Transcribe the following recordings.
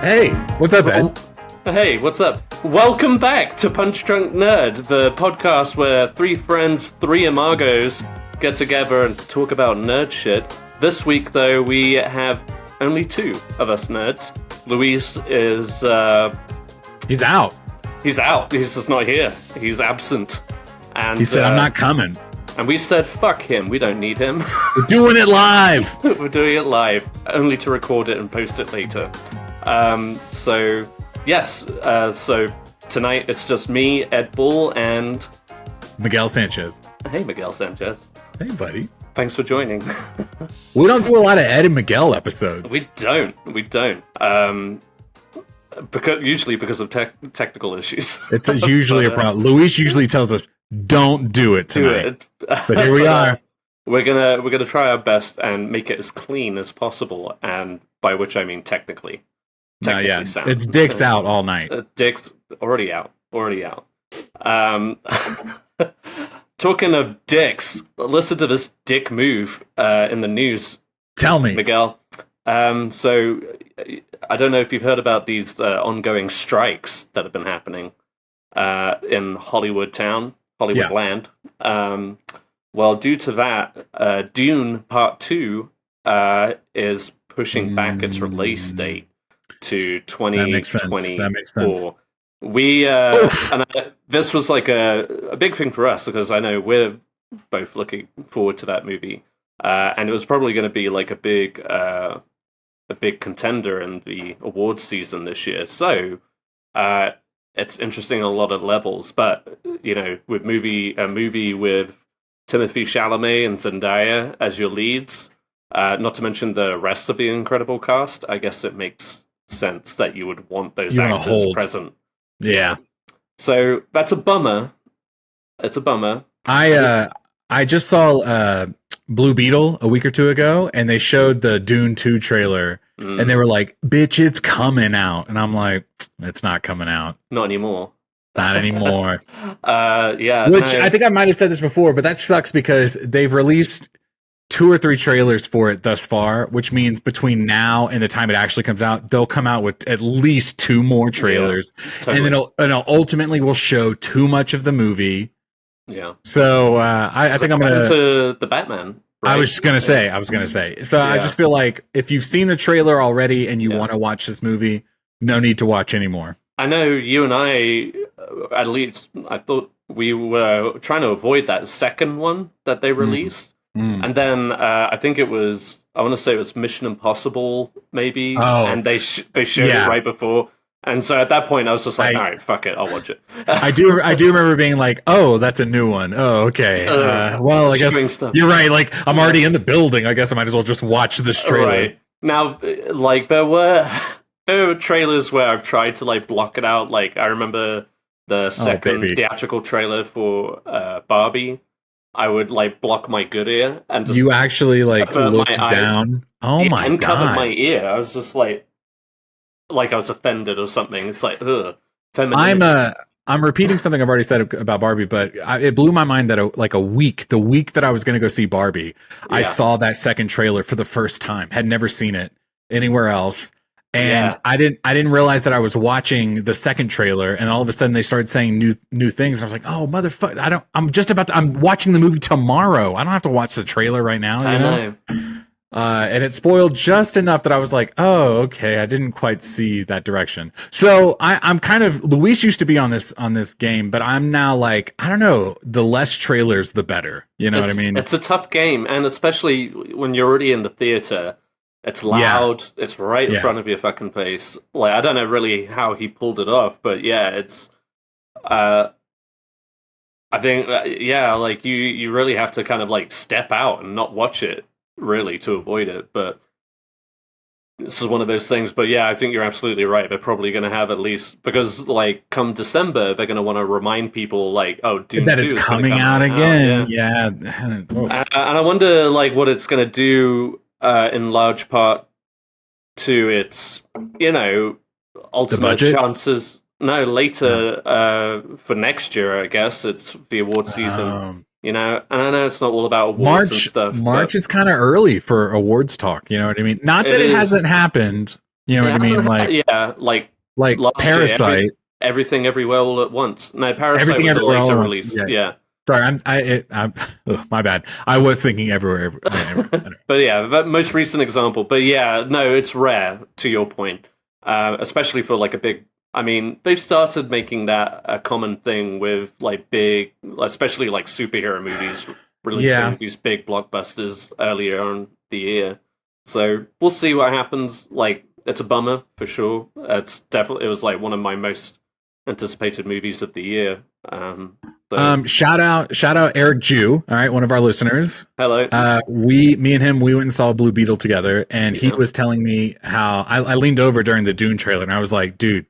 Hey, what's up, Ed? Hey, what's up? Welcome back to Punch Drunk Nerd, the podcast where three friends, three amagos get together and talk about nerd shit. This week, though, we have only two of us nerds. Luis is, He's out. He's out. He's just not here. He's absent. And He said, I'm not coming. And we said, fuck him. We don't need him. We're doing it live. We're doing it live, only to record it and post it later. So tonight it's just me, Ed Bull, and Miguel Sanchez. Hey, Miguel Sanchez. Hey, buddy. Thanks for joining. We don't do a lot of Ed and Miguel episodes. We don't. Because of technical issues. It's usually a problem. Luis usually tells us, don't do it tonight. But here we are. We're gonna try our best and make it as clean as possible, and by which I mean technically sound. It's dicks out all night. Dick's already out. Talking of dicks, listen to this dick move in the news. Tell me, Miguel. So I don't know if you've heard about these ongoing strikes that have been happening in Hollywood land. Well, due to that, Dune Part 2 is pushing back its release date to 2024. That makes sense. This was like a big thing for us because I know we're both looking forward to that movie, and it was probably going to be like a big contender in the awards season this year. So it's interesting on a lot of levels. But you know, with a movie with Timothée Chalamet and Zendaya as your leads, not to mention the rest of the incredible cast, I guess it makes sense that you would want those actors present. Yeah. So that's a bummer. It's a bummer. I just saw Blue Beetle a week or two ago, and they showed the Dune 2 trailer, and they were like, "Bitch, it's coming out," and I'm like, "It's not coming out. Not anymore. Not anymore." Yeah. Which I think I might have said this before, but that sucks because they've released 2 or 3 trailers for it thus far, which means between now and the time it actually comes out, they'll come out with at least 2 more trailers, and then it'll ultimately will show too much of the movie. Yeah. So I think I'm gonna to the Batman. Right? I was gonna say. So I just feel like if you've seen the trailer already and you want to watch this movie, no need to watch anymore. I know you and I, at least, I thought we were trying to avoid that second one that they released. And then I think I want to say it was Mission Impossible, maybe, and they showed it right before. And so at that point, I was just like, all right, fuck it, I'll watch it. I do remember being like, oh, that's a new one. Oh, okay. Well, I guess you're right. Like, I'm already in the building. I guess I might as well just watch this trailer. Right. Now, like, there were trailers where I've tried to, like, block it out. Like, I remember the second theatrical trailer for Barbie. I would like block my good ear and just you actually like looked down. Oh my god! And covered my ear. I was just like I was offended or something. It's like, ugh. I'm repeating something I've already said about Barbie, but it blew my mind that the week that I was going to go see Barbie, I saw that second trailer for the first time. Had never seen it anywhere else. And I didn't realize that I was watching the second trailer, and all of a sudden they started saying new things. And I was like, "Oh motherfucker! I'm watching the movie tomorrow. I don't have to watch the trailer right now." I know. And it spoiled just enough that I was like, "Oh, okay. I didn't quite see that direction." So I'm kind of Luis used to be on this game, but I'm now like, I don't know. The less trailers, the better. You know what I mean? It's a tough game, and especially when you're already in the theater. It's loud. Yeah. It's right in front of your fucking face. Like, I don't know really how he pulled it off, but yeah, it's. I think, like you really have to kind of like step out and not watch it really to avoid it. But this is one of those things. But yeah, I think you're absolutely right. They're probably going to have at least because like come December, they're going to want to remind people like, oh, Dune that 2 it's is coming out again. Yeah. And I wonder like what it's going to do. In large part to its, ultimate chances. No, later for next year, I guess it's the award season. And I know it's not all about awards and stuff. March is kind of early for awards talk. You know what I mean? Not that it hasn't happened. You know what I mean? Like last Parasite. year, everything everywhere all at once. No, Parasite Everything was a Everywhere later All at release. Once. Yeah. Sorry, my bad. I was thinking everywhere. But yeah, that most recent example. But yeah, no, it's rare, to your point. Especially for like a big. I mean, they've started making that a common thing with like big, especially like superhero movies releasing these big blockbusters earlier on the year. So we'll see what happens. Like, it's a bummer for sure. It was like one of my most anticipated movies of the year. Shout out Eric Jew. All right, one of our listeners. Hello. Me and him, we went and saw Blue Beetle together, and he was telling me how I leaned over during the Dune trailer, and I was like, dude,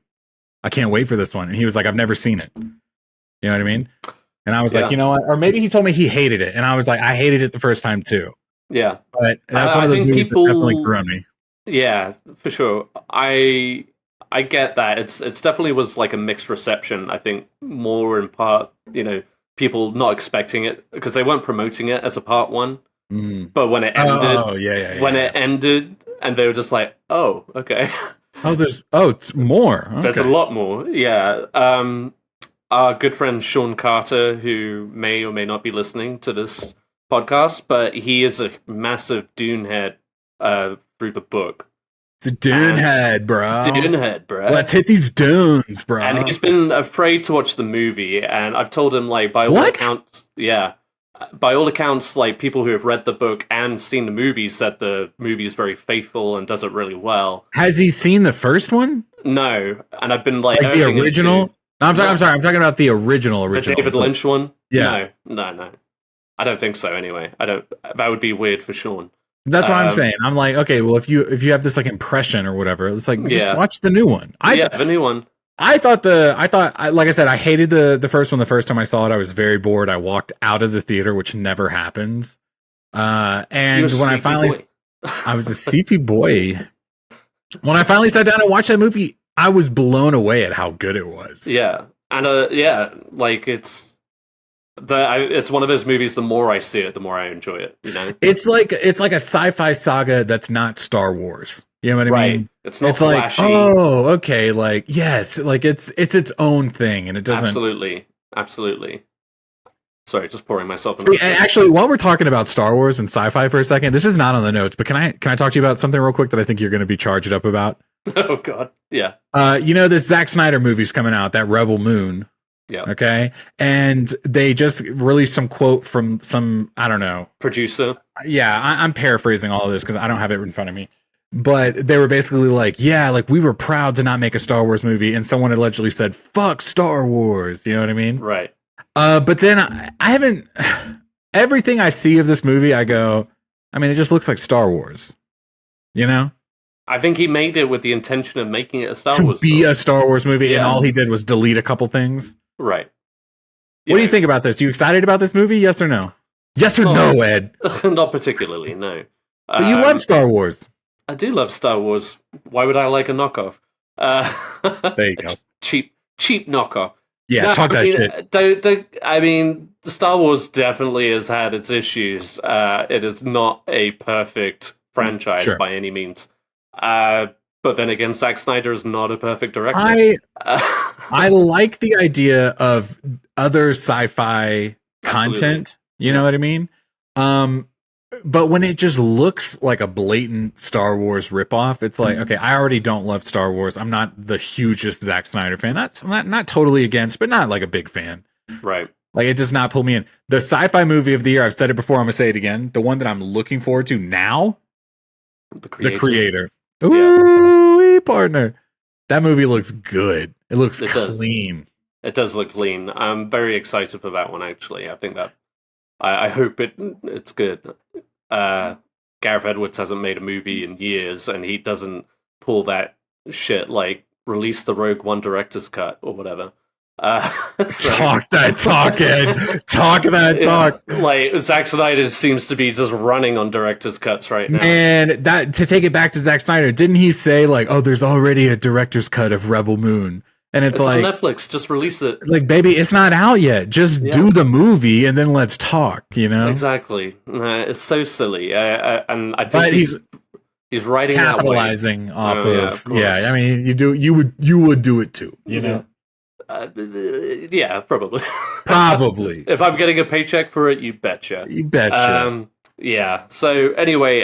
I can't wait for this one. And he was like, I've never seen it. You know what I mean? And I was like, you know what? Or maybe he told me he hated it, and I was like, I hated it the first time too. Yeah, but that's one of those movies that definitely grew on me. Yeah, for sure. I get that. It's definitely was like a mixed reception. I think more in part, people not expecting it because they weren't promoting it as a part one. But when it ended, it ended, and they were just like, "Oh, okay." It's more. Okay. There's a lot more. Yeah. Our good friend Sean Carter, who may or may not be listening to this podcast, but he is a massive Dune head through the book. It's a Dune head, bro. Dune head, bro. Let's hit these dunes, bro. And he's been afraid to watch the movie, and I've told him, like, by all accounts, like, people who have read the book and seen the movie said the movie is very faithful and does it really well. Has he seen the first one? No, and I've been like the original. No, I'm sorry. I'm talking about the original. The David Lynch one. Yeah. No. I don't think so. Anyway, I don't. That would be weird for Sean. That's what I'm saying. I'm like, okay, well, if you have this like impression or whatever, it's like just watch the new one. The new one. I thought, like I said, I hated the first one. The first time I saw it, I was very bored. I walked out of the theater, which never happens. And when I finally, I was a CP boy. When I finally sat down and watched that movie, I was blown away at how good it was. Yeah, and like it's one of those movies. The more I see it, the more I enjoy it. It's like a sci-fi saga that's not Star Wars. You know what I mean? It's not flashy. Like, oh, okay, like yes, like it's its own thing, and it doesn't. Absolutely. Sorry, just pouring myself. Actually, while we're talking about Star Wars and sci-fi for a second, this is not on the notes, but can I talk to you about something real quick that I think you're going to be charged up about? Oh God, yeah. This Zack Snyder movie's coming out, that Rebel Moon. Yeah. Okay. And they just released some quote from some, I don't know, producer. Yeah, I'm paraphrasing all of this because I don't have it in front of me. But they were basically like, yeah, like we were proud to not make a Star Wars movie, and someone allegedly said, "Fuck Star Wars." You know what I mean? Right. But then I haven't. Everything I see of this movie, I go, I mean, it just looks like Star Wars. You know? I think he made it with the intention of making it a Star Wars. To be a Star Wars movie, and all he did was delete a couple things. Right. What do you think about this? You excited about this movie? Yes or no? Yes or no, Ed? Not particularly, no. But you love Star Wars. I do love Star Wars. Why would I like a knockoff? There you go. Cheap knockoff. Yeah, talk that shit. Don't. I mean, Star Wars definitely has had its issues. It is not a perfect franchise by any means. But then again, Zack Snyder is not a perfect director. I like the idea of other sci-fi content. You know what I mean? But when it just looks like a blatant Star Wars ripoff, it's like, okay, I already don't love Star Wars. I'm not the hugest Zack Snyder fan. That's not totally against, but not like a big fan. Right. Like, it does not pull me in. The sci-fi movie of the year, I've said it before, I'm going to say it again. The one that I'm looking forward to now, The Creator. Ooh, partner. That movie looks good. It looks clean. It does look clean. I'm very excited for that one, actually. I think that I hope it's good. Gareth Edwards hasn't made a movie in years, and he doesn't pull that shit like release the Rogue One director's cut or whatever. Talk that talk, Ed. Talk that talk. Like, Zack Snyder seems to be just running on director's cuts right now. And that, to take it back to Zack Snyder, didn't he say like, "Oh, there's already a director's cut of Rebel Moon"? And it's like, on Netflix, just release it. Like, baby, it's not out yet. Just do the movie and then let's talk, you know? Exactly. It's so silly. And I think He's riding capitalizing that off of course. I mean, you would do it too, you know. Yeah, probably. Probably. If I'm getting a paycheck for it, you betcha. You betcha. Yeah. So anyway,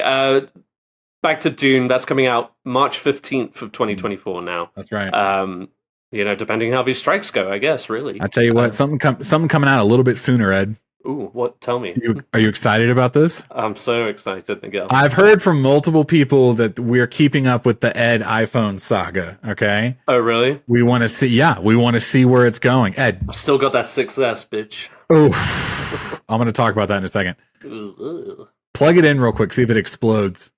back to Dune. That's coming out March 15th of 2024 now. That's right. Depending how these strikes go, I guess, really. I tell you what, something coming out a little bit sooner, Ed. Ooh, what? Tell me. Are you excited about this? I'm so excited, Miguel. I've heard from multiple people that we're keeping up with the Ed iPhone saga, okay? Oh, really? We want to see where it's going. Ed. I've still got that 6S, bitch. Oh, I'm going to talk about that in a second. Plug it in real quick, see if it explodes.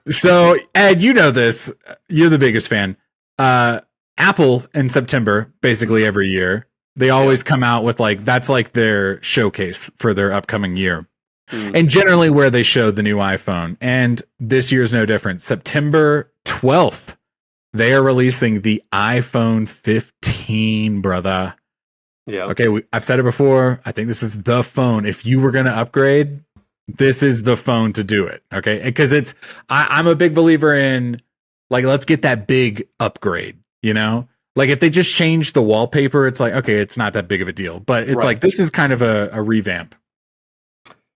So, Ed, you know this. You're the biggest fan. Apple in September, basically every year, they always come out with that's their showcase for their upcoming year. And generally where they show the new iPhone. And this year's no different. September 12th, they are releasing the iPhone 15, brother. Yeah. Okay, I've said it before. I think this is the phone. If you were going to upgrade, this is the phone to do it. Okay, because I'm a big believer in let's get that big upgrade, you know? If they just change the wallpaper, it's okay, it's not that big of a deal. But it's right. This is kind of a revamp,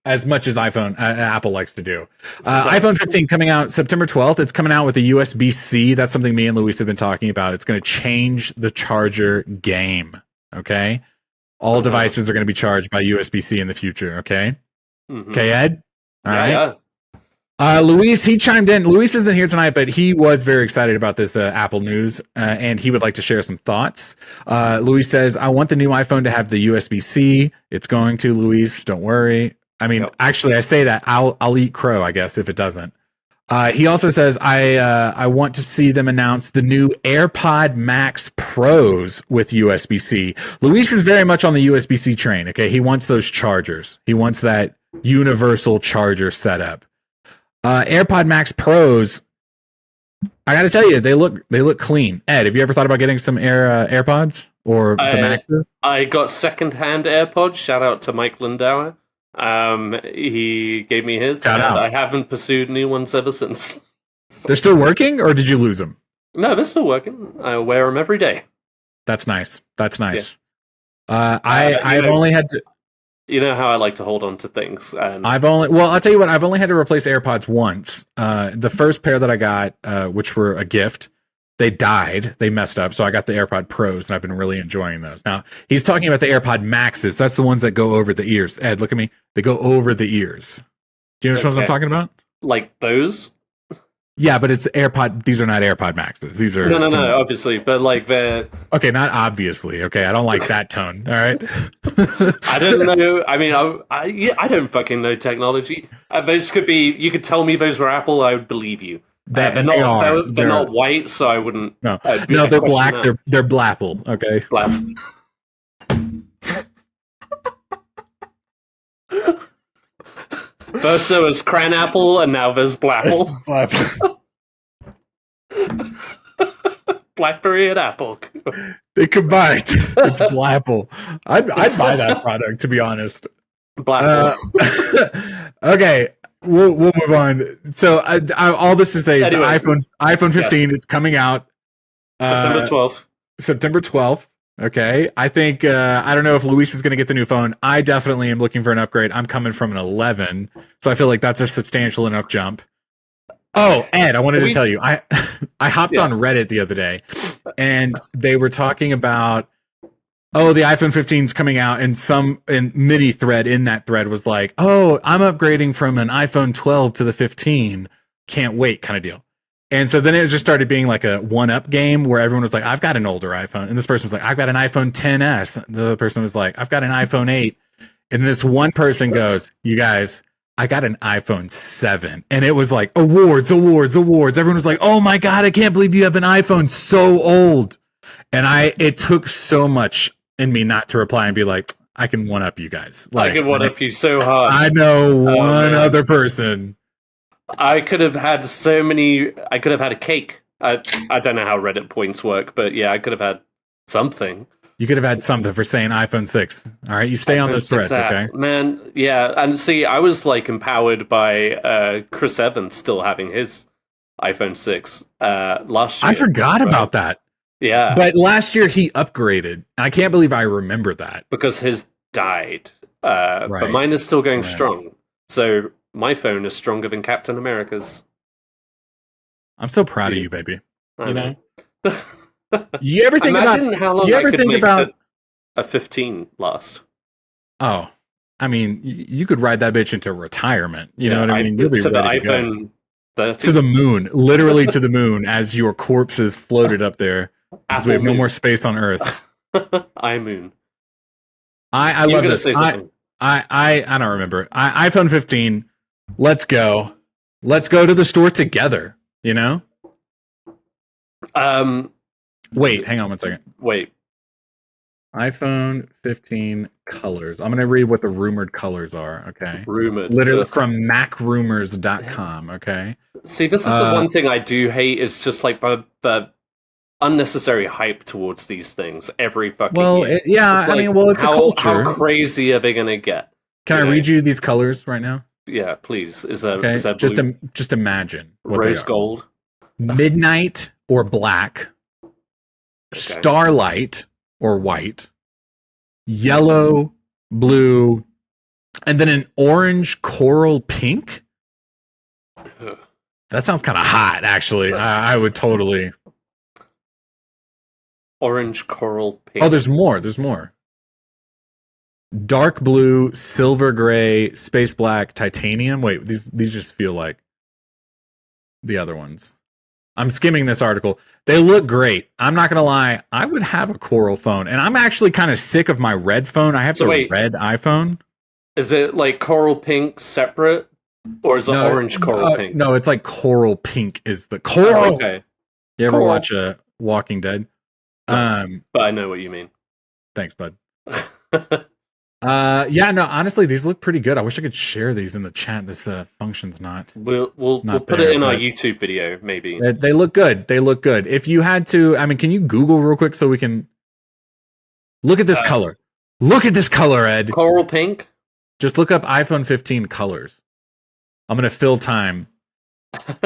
as much as Apple likes to do. iPhone 15 coming out September 12th. It's coming out with a USB-C. That's something me and Luis have been talking about. It's going to change the charger game. Okay, all devices are going to be charged by USB-C in the future. Okay, okay, Ed. All right. Yeah. Luis, he chimed in. Luis isn't here tonight, but he was very excited about this Apple news, and he would like to share some thoughts. Luis says, I want the new iPhone to have the USB-C. It's going to, Luis. Don't worry. I mean, actually, I say that. I'll eat crow, I guess, if it doesn't. He also says, I want to see them announce the new AirPod Max Pros with USB-C. Luis is very much on the USB-C train, okay? He wants those chargers. He wants that universal charger setup. AirPod Max Pros, I got to tell you, they look clean. Ed, have you ever thought about getting some AirPods or the Maxes? I got secondhand AirPods. Shout out to Mike Lindauer. He gave me his, and I haven't pursued new ones ever since. They're still working, or did you lose them? No, they're still working. I wear them every day. That's nice. That's nice. Yeah. I've only had to. You know how I like to hold on to things. And I'll tell you what, I've only had to replace AirPods once. The first pair that I got, which were a gift, they died. They messed up. So I got the AirPod Pros, and I've been really enjoying those. Now, he's talking about the AirPod Maxes. That's the ones that go over the ears. Ed, look at me. They go over the ears. Do you know what I'm talking about? Like those? Yeah, but it's AirPod. These are not AirPod Maxes. These are no, obviously, but they're okay. Not obviously. Okay, I don't like that tone. All right. I don't know. I mean, I don't fucking know technology. Those could be. You could tell me those were Apple. I would believe you. They're not white, so I wouldn't. No, they're black. They're blapple. Okay. Blapple. First there was cran apple, and now there's blapple. Blackberry and apple. They combined. It's blapple. I'd buy that product, to be honest. Blapple. Okay, we'll move on. So all this to say is the iPhone 15 is coming out September 12th. September 12th. Okay, I think I don't know if Luis is going to get the new phone. I definitely am looking for an upgrade. I'm coming from an 11, so I feel like that's a substantial enough jump. Oh, Ed, I wanted to tell you, I hopped on Reddit the other day, and they were talking about, the iPhone 15 is coming out, and mini thread in that thread was like, I'm upgrading from an iPhone 12 to the 15. Can't wait, kind of deal. And so then it just started being like a one-up game where everyone was like, I've got an older iPhone. And this person was like, I've got an iPhone XS. The other person was like, I've got an iPhone 8. And this one person goes, you guys, I got an iPhone 7. And it was like, awards. Everyone was like, oh my God, I can't believe you have an iPhone so old. And it took so much in me not to reply and be like, I can one-up you guys. I can one-up you so hard. I know one other person. I could have had so many. I could have had a cake. I don't know how Reddit points work, but yeah, I could have had something. You could have had something for saying iPhone 6. All right, you stay on those threads, okay? Man, yeah. And see, I was like empowered by Chris Evans still having his iPhone 6 last year. I forgot about that. Yeah. But last year he upgraded. I can't believe I remember that. Because his died. But mine is still going strong. So my phone is stronger than Captain America's. I'm so proud of you, baby. I know. You ever think Imagine about how long I could make a 15 last? Oh, I mean, you could ride that bitch into retirement. You know what I mean? You'll be to the ready to iPhone 30. To the moon, literally to the moon, as your corpses floated up there. Because we have no more space on Earth. iMoon. I love this. I don't remember. iPhone 15. Let's go. Let's go to the store together. You know. Wait, hang on 1 second. Wait. iPhone 15 colors. I'm going to read what the rumored colors are, okay? Rumored. Literally from macrumors.com, okay? See, this is the one thing I do hate is just like the unnecessary hype towards these things every fucking year. Yeah, I mean, it's a culture. How crazy are they going to get? Can I read you these colors right now? Yeah, please. Is that blue? Just imagine. Rose gold. Midnight or black. Starlight or white, yellow, blue, and then an orange coral pink. That sounds kind of hot, actually. I would totally. Orange coral pink. Oh, there's more. There's more. Dark blue, silver gray, space black, titanium. Wait, these just feel like the other ones. I'm skimming this article. They look great. I'm not going to lie. I would have a coral phone. And I'm actually kind of sick of my red phone. I have red iPhone. Is it like coral pink separate? Or is it orange coral pink? No, it's like coral pink is the coral. Oh, okay. You ever watch Walking Dead? But I know what you mean. Thanks, bud. Yeah, no, honestly, these look pretty good. I wish I could share these in the chat. This function's not. We'll put it in our YouTube video, maybe. They look good. They look good. If you had to, I mean, can you Google real quick so we can look at this color? Look at this color, Ed. Coral pink. Just look up iPhone 15 colors. I'm gonna fill time.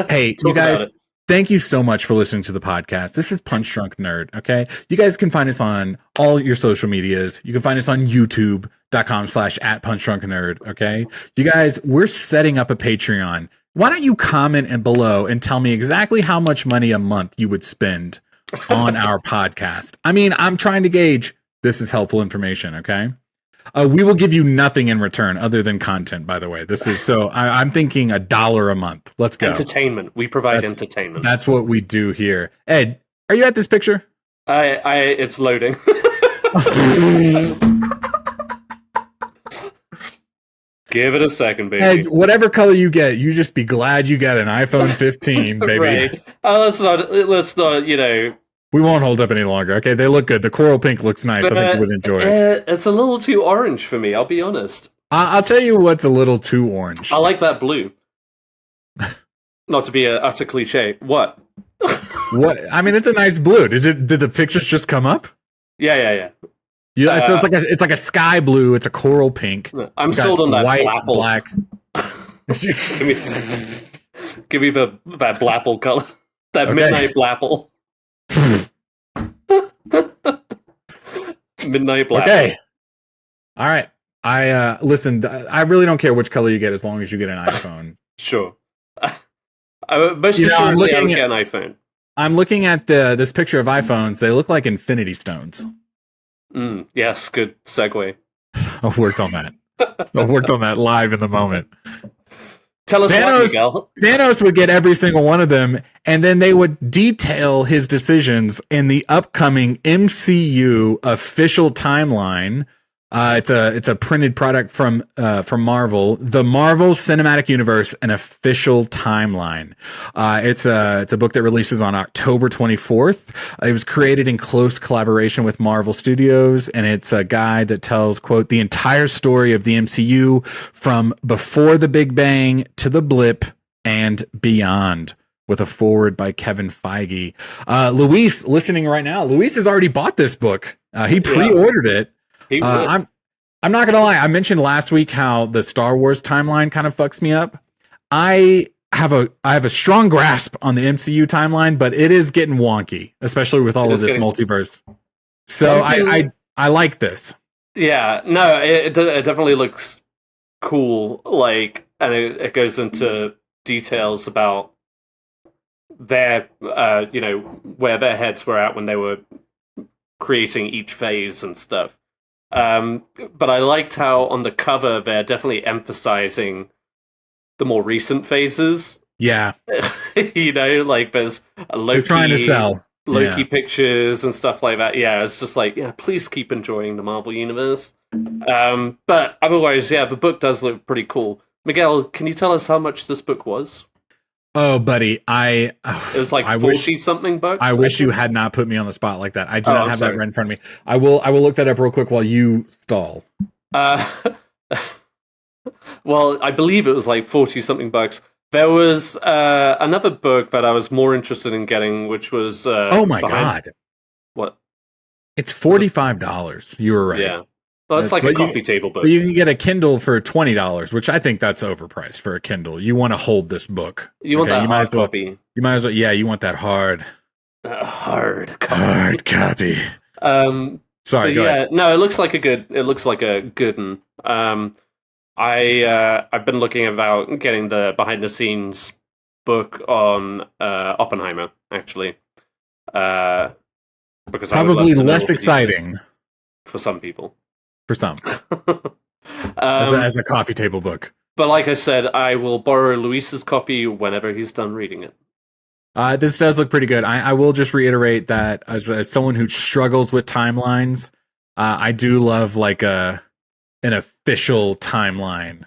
Hey, you guys. Thank you so much for listening to the podcast. This is Punch Drunk Nerd, okay? You guys can find us on all your social medias. You can find us on youtube.com/@punchdrunknerd, okay? You guys, we're setting up a Patreon. Why don't you comment below and tell me exactly how much money a month you would spend on our podcast? I mean, I'm trying to gauge. This is helpful information, okay? We will give you nothing in return other than content, by the way. This is I'm thinking $1 a month. Let's go. Entertainment. We provide entertainment. That's what we do here. Ed, are you at this picture? It's loading. Give it a second, baby. Ed, whatever color you get, you just be glad you got an iPhone 15, baby. Right. Let's not, We won't hold up any longer. Okay, they look good. The coral pink looks nice. I think you would enjoy it. It's a little too orange for me, I'll be honest. I'll tell you what's a little too orange. I like that blue. Not to be an utter cliche. What? What? I mean, it's a nice blue. Did the pictures just come up? Yeah. Yeah, so it's like a sky blue. It's a coral pink. I'm sold on that white, blapple. Black. Give me that blapple color. That midnight blapple. Midnight blapple. Okay. All right. Listen, I really don't care which color you get as long as you get an iPhone. Sure. Most assuredly, I would get an iPhone. I'm looking at this picture of iPhones. They look like infinity stones. Yes, good segue. I've worked on that. I've worked on that live in the moment. Tell us what, Miguel. Thanos would get every single one of them, and then they would detail his decisions in the upcoming MCU official timeline. It's a printed product from Marvel, the Marvel Cinematic Universe, an official timeline. It's a book that releases on October 24th. It was created in close collaboration with Marvel Studios, and it's a guide that tells, quote, the entire story of the MCU from before the Big Bang to the blip and beyond, with a foreword by Kevin Feige. Luis, listening right now, Luis has already bought this book. He pre-ordered it. He would. I'm not gonna lie. I mentioned last week how the Star Wars timeline kind of fucks me up. I have a strong grasp on the MCU timeline, but it is getting wonky, especially with all of this multiverse. So I like this. Yeah, no, it definitely looks cool. Like, and it goes into details about their, where their heads were at when they were creating each phase and stuff. But I liked how on the cover they're definitely emphasizing the more recent phases. Yeah. Like there's a Loki, they're trying to sell Loki pictures and stuff like that. Yeah, it's just like, please keep enjoying the Marvel Universe. But otherwise, the book does look pretty cool. Miguel, can you tell us how much this book was? Oh, buddy, it was like 40-something bucks. I wish you had not put me on the spot like that. I do not have that right in front of me. I will look that up real quick while you stall. Well, I believe it was like 40-something bucks. There was another book that I was more interested in getting, which was oh my god! What? It's $45. You were right. Yeah. Well, it's like a coffee table book. But you can get a Kindle for $20, which I think that's overpriced for a Kindle. You want to hold this book. You want that hard copy. You might as well. Yeah, you want that hard. Hard copy. Hard copy. Sorry. Go ahead. No, it looks like a good one. I've been looking about getting the behind the scenes book on Oppenheimer, actually. Because probably less exciting for some people. For some. As a coffee table book. But like I said, I will borrow Luis's copy whenever he's done reading it. This does look pretty good. I will just reiterate that as someone who struggles with timelines, I do love like an official timeline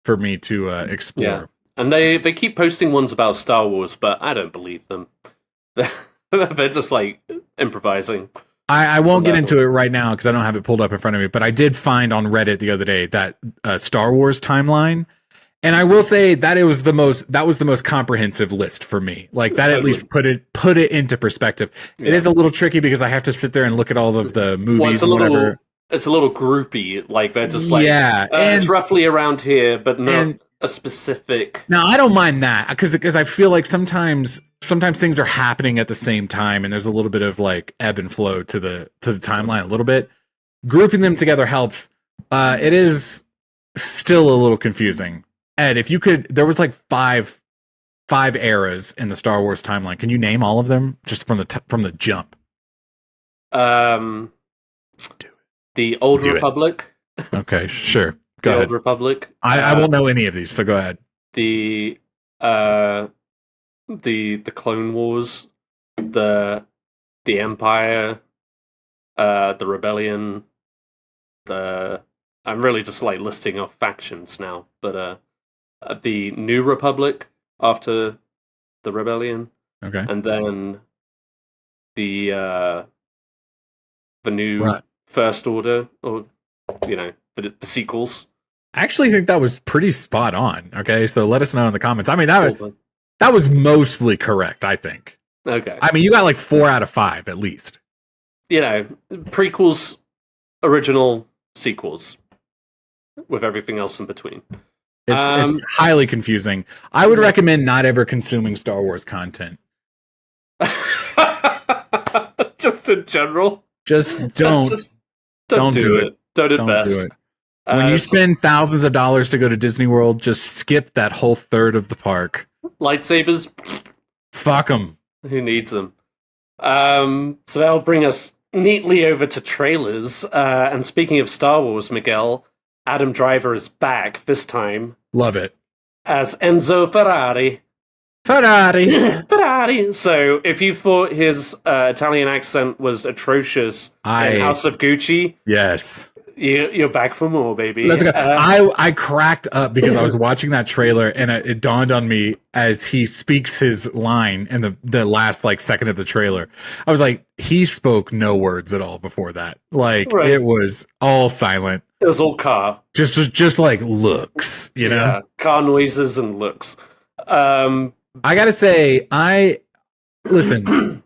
for me to explore. Yeah. And they keep posting ones about Star Wars, but I don't believe them. They're just like improvising. I won't get into it right now because I don't have it pulled up in front of me, but I did find on Reddit the other day that Star Wars timeline, and I will say that that was the most comprehensive list for me. Like that at least put it into perspective. Yeah. It is a little tricky because I have to sit there and look at all of the movies and whatever. It's a little groupy. Like they're just like, and it's roughly around here, but not a specific. Now I don't mind that because I feel like sometimes things are happening at the same time and there's a little bit of like ebb and flow to the timeline a little bit. Grouping them together helps. It is still a little confusing. Ed, if you could, there was like five eras in the Star Wars timeline. Can you name all of them just from the jump? The Old Republic. Okay, sure. Go ahead. Old Republic. I won't know any of these, so go ahead. The Clone Wars, the Empire, the Rebellion. I'm really just like listing off factions now, but the New Republic after the Rebellion. Okay. And then the new First Order, or the sequels. I actually think that was pretty spot on. Okay, so let us know in the comments. I mean, that was mostly correct, I think. Okay. I mean, you got like 4 out of 5 at least. Prequels, original, sequels, with everything else in between. It's highly confusing. I would recommend not ever consuming Star Wars content. Just in general. Just don't do it. Don't invest. Do it. When you spend thousands of dollars to go to Disney World, just skip that whole third of the park. Lightsabers? Fuck them. Who needs them? So that'll bring us neatly over to trailers. And speaking of Star Wars, Miguel, Adam Driver is back this time. Love it. As Enzo Ferrari. Ferrari. So if you thought his Italian accent was atrocious in House of Gucci, yes, you're back for more, baby. Let's go. I cracked up because I was watching that trailer and it dawned on me as he speaks his line in the last like second of the trailer. I was like, he spoke no words at all before that. Like It was all silent. It was all car. Just like looks, you know? Yeah, car noises and looks. I gotta say, listen,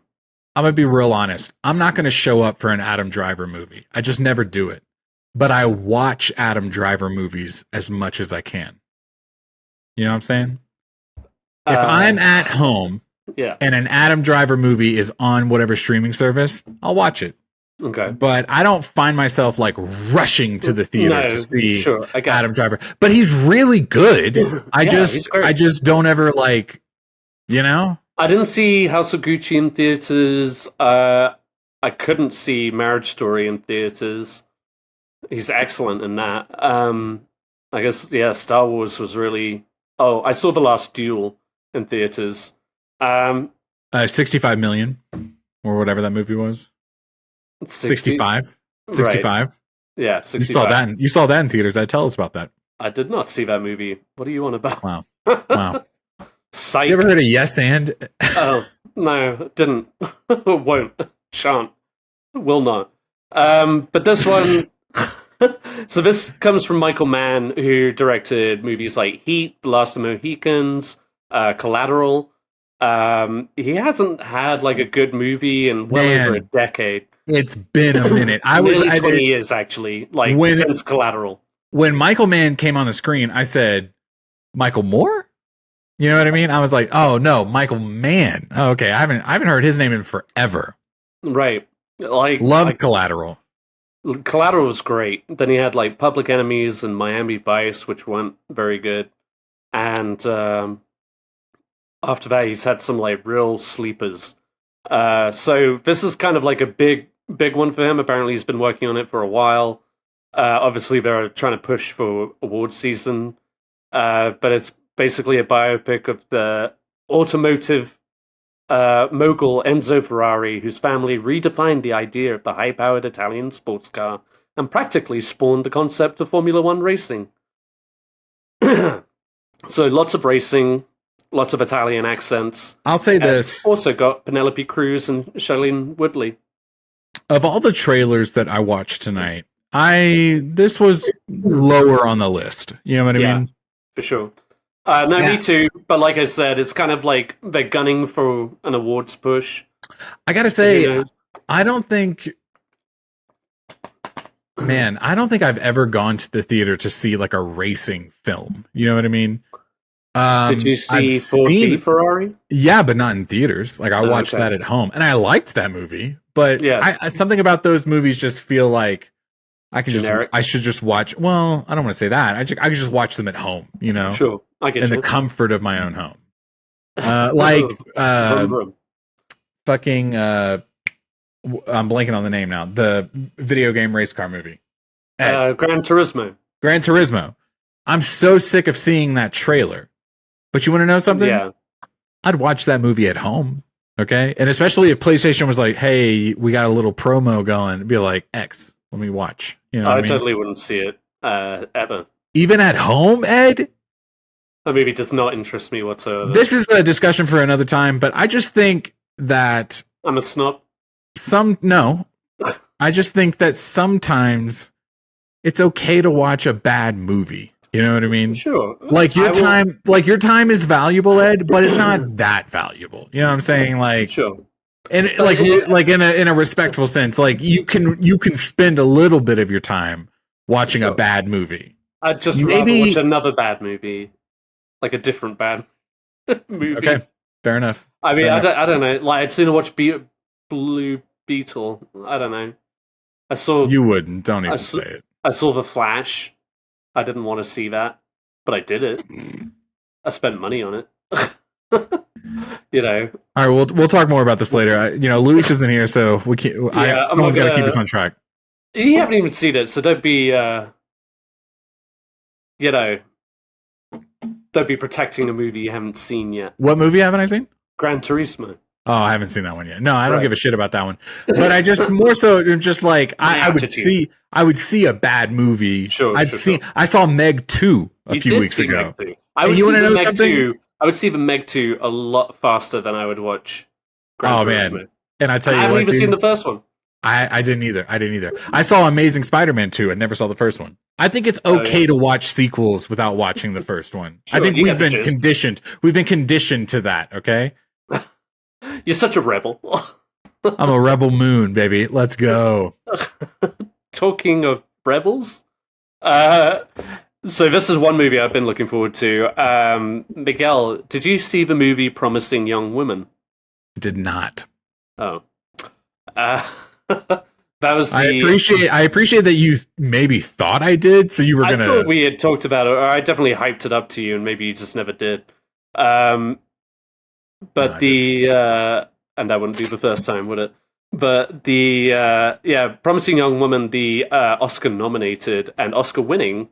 I'm gonna be real honest. I'm not gonna show up for an Adam Driver movie. I just never do it. But I watch Adam Driver movies as much as I can. You know what I'm saying? If I'm at home and an Adam Driver movie is on whatever streaming service, I'll watch it. Okay. But I don't find myself like rushing to the theater to see Adam Driver. But he's really good. I just don't ever like, you know? I didn't see House of Gucci in theaters. I couldn't see Marriage Story in theaters. He's excellent in that. I guess, Star Wars was really... Oh, I saw The Last Duel in theaters. 65 million, or whatever that movie was. 65? 65? Right. Yeah, 65. You saw that in theaters. Tell us about that. I did not see that movie. What are you on about? Wow. Psych. You ever heard of Yes and? Oh, no, didn't. Won't. Shan't. Will not. But this one... So this comes from Michael Mann, who directed movies like Heat, The Last of the Mohicans, Collateral. He hasn't had like a good movie in over a decade. It's been a minute. Nearly 20 years, actually, since Collateral. When Michael Mann came on the screen, I said, Michael Moore? You know what I mean? I was like, oh no, Michael Mann. Oh, okay, I haven't heard his name in forever. Right. Love Collateral. Collateral was great. Then he had like Public Enemies and Miami Vice, which weren't very good. And after that, he's had some like real sleepers. So this is kind of like a big one for him. Apparently, he's been working on it for a while. Obviously, they're trying to push for award season. But it's basically a biopic of the automotive mogul Enzo Ferrari, whose family redefined the idea of the high-powered Italian sports car and practically spawned the concept of Formula One racing. So lots of racing, lots of Italian accents. I'll say this. It's also got Penelope Cruz and Shailene Woodley. Of all the trailers that I watched tonight, this was lower on the list. You know what I mean? For sure. Me too. But like I said, it's kind of like they're gunning for an awards push. I gotta say, I don't think I've ever gone to the theater to see like a racing film. You know what I mean? Did you see 4D Ferrari? Yeah, but not in theaters. Like I watched that at home, and I liked that movie. But something about those movies just feel like I should just watch. Well, I don't want to say that. I could just watch them at home. You know, sure, I get in the comfort of my own home. Fucking. I'm blanking on the name now. The video game race car movie. Gran Turismo. Gran Turismo. I'm so sick of seeing that trailer. But you want to know something? Yeah. I'd watch that movie at home. Okay. And especially if PlayStation was like, hey, we got a little promo going. It'd be like, X, let me watch. You know I totally wouldn't see it ever. Even at home, Ed? That movie does not interest me whatsoever. This is a discussion for another time, but I just think that... I'm a snob. No. I just think that sometimes it's okay to watch a bad movie. You know what I mean? Sure. Your time is valuable, Ed, but it's not that valuable. You know what I'm saying? Like, sure. And in a respectful sense, like you can spend a little bit of your time watching a bad movie. I'd just rather watch another bad movie, like a different bad movie. Okay, fair enough. I mean, I don't know. Like, I'd sooner watch Blue Beetle. I don't know. You wouldn't. Don't even say it. I saw The Flash. I didn't want to see that, but I did it. I spent money on it. You know. All right, we'll talk more about this later. Luis isn't here, so we can't. Someone's got to keep us on track. You haven't even seen it, so don't be, don't be protecting a movie you haven't seen yet. What movie haven't I seen? Gran Turismo. Oh, I haven't seen that one yet. No, I don't give a shit about that one. But I just more so just like I would see a bad movie. Sure. I saw Meg 2 a few weeks ago. I would see the Meg 2. I would see the Meg 2 a lot faster than I would watch Gran Turismo. Man. And I tell you, I haven't even seen the first one. I didn't either. I saw Amazing Spider-Man 2 and never saw the first one. I think it's okay to watch sequels without watching the first one. Sure, I think we've been conditioned. We've been conditioned to that, okay? You're such a rebel. I'm a rebel moon, baby. Let's go. Talking of rebels, so this is one movie I've been looking forward to. Miguel, did you see the movie Promising Young Woman? Did not. Oh, that was the. I appreciate that you maybe thought I did, so you were gonna. I thought we had talked about it, or I definitely hyped it up to you, and maybe you just never did. But and that wouldn't be the first time, would it? But Promising Young Woman, the Oscar-nominated and Oscar-winning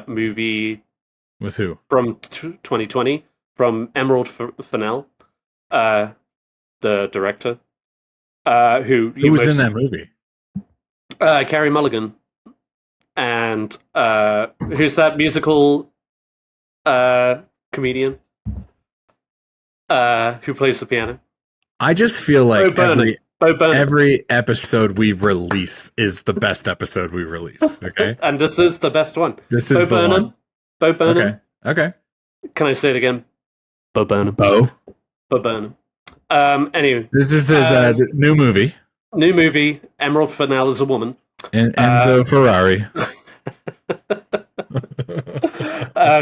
movie with who from 2020 from Emerald Fennell, the director, who was in that movie? Carey Mulligan, and who's that musical comedian who plays the piano? I just feel like Bo Burnham. Every episode we release is the best episode we release. Okay, and this is the best one. This is Bo Burnham. One. Bo Burnham. Okay. Can I say it again? Bo Burnham. Bo Burnham. Anyway, this is his new movie. New movie. Emerald Fennell is a woman. Enzo Ferrari.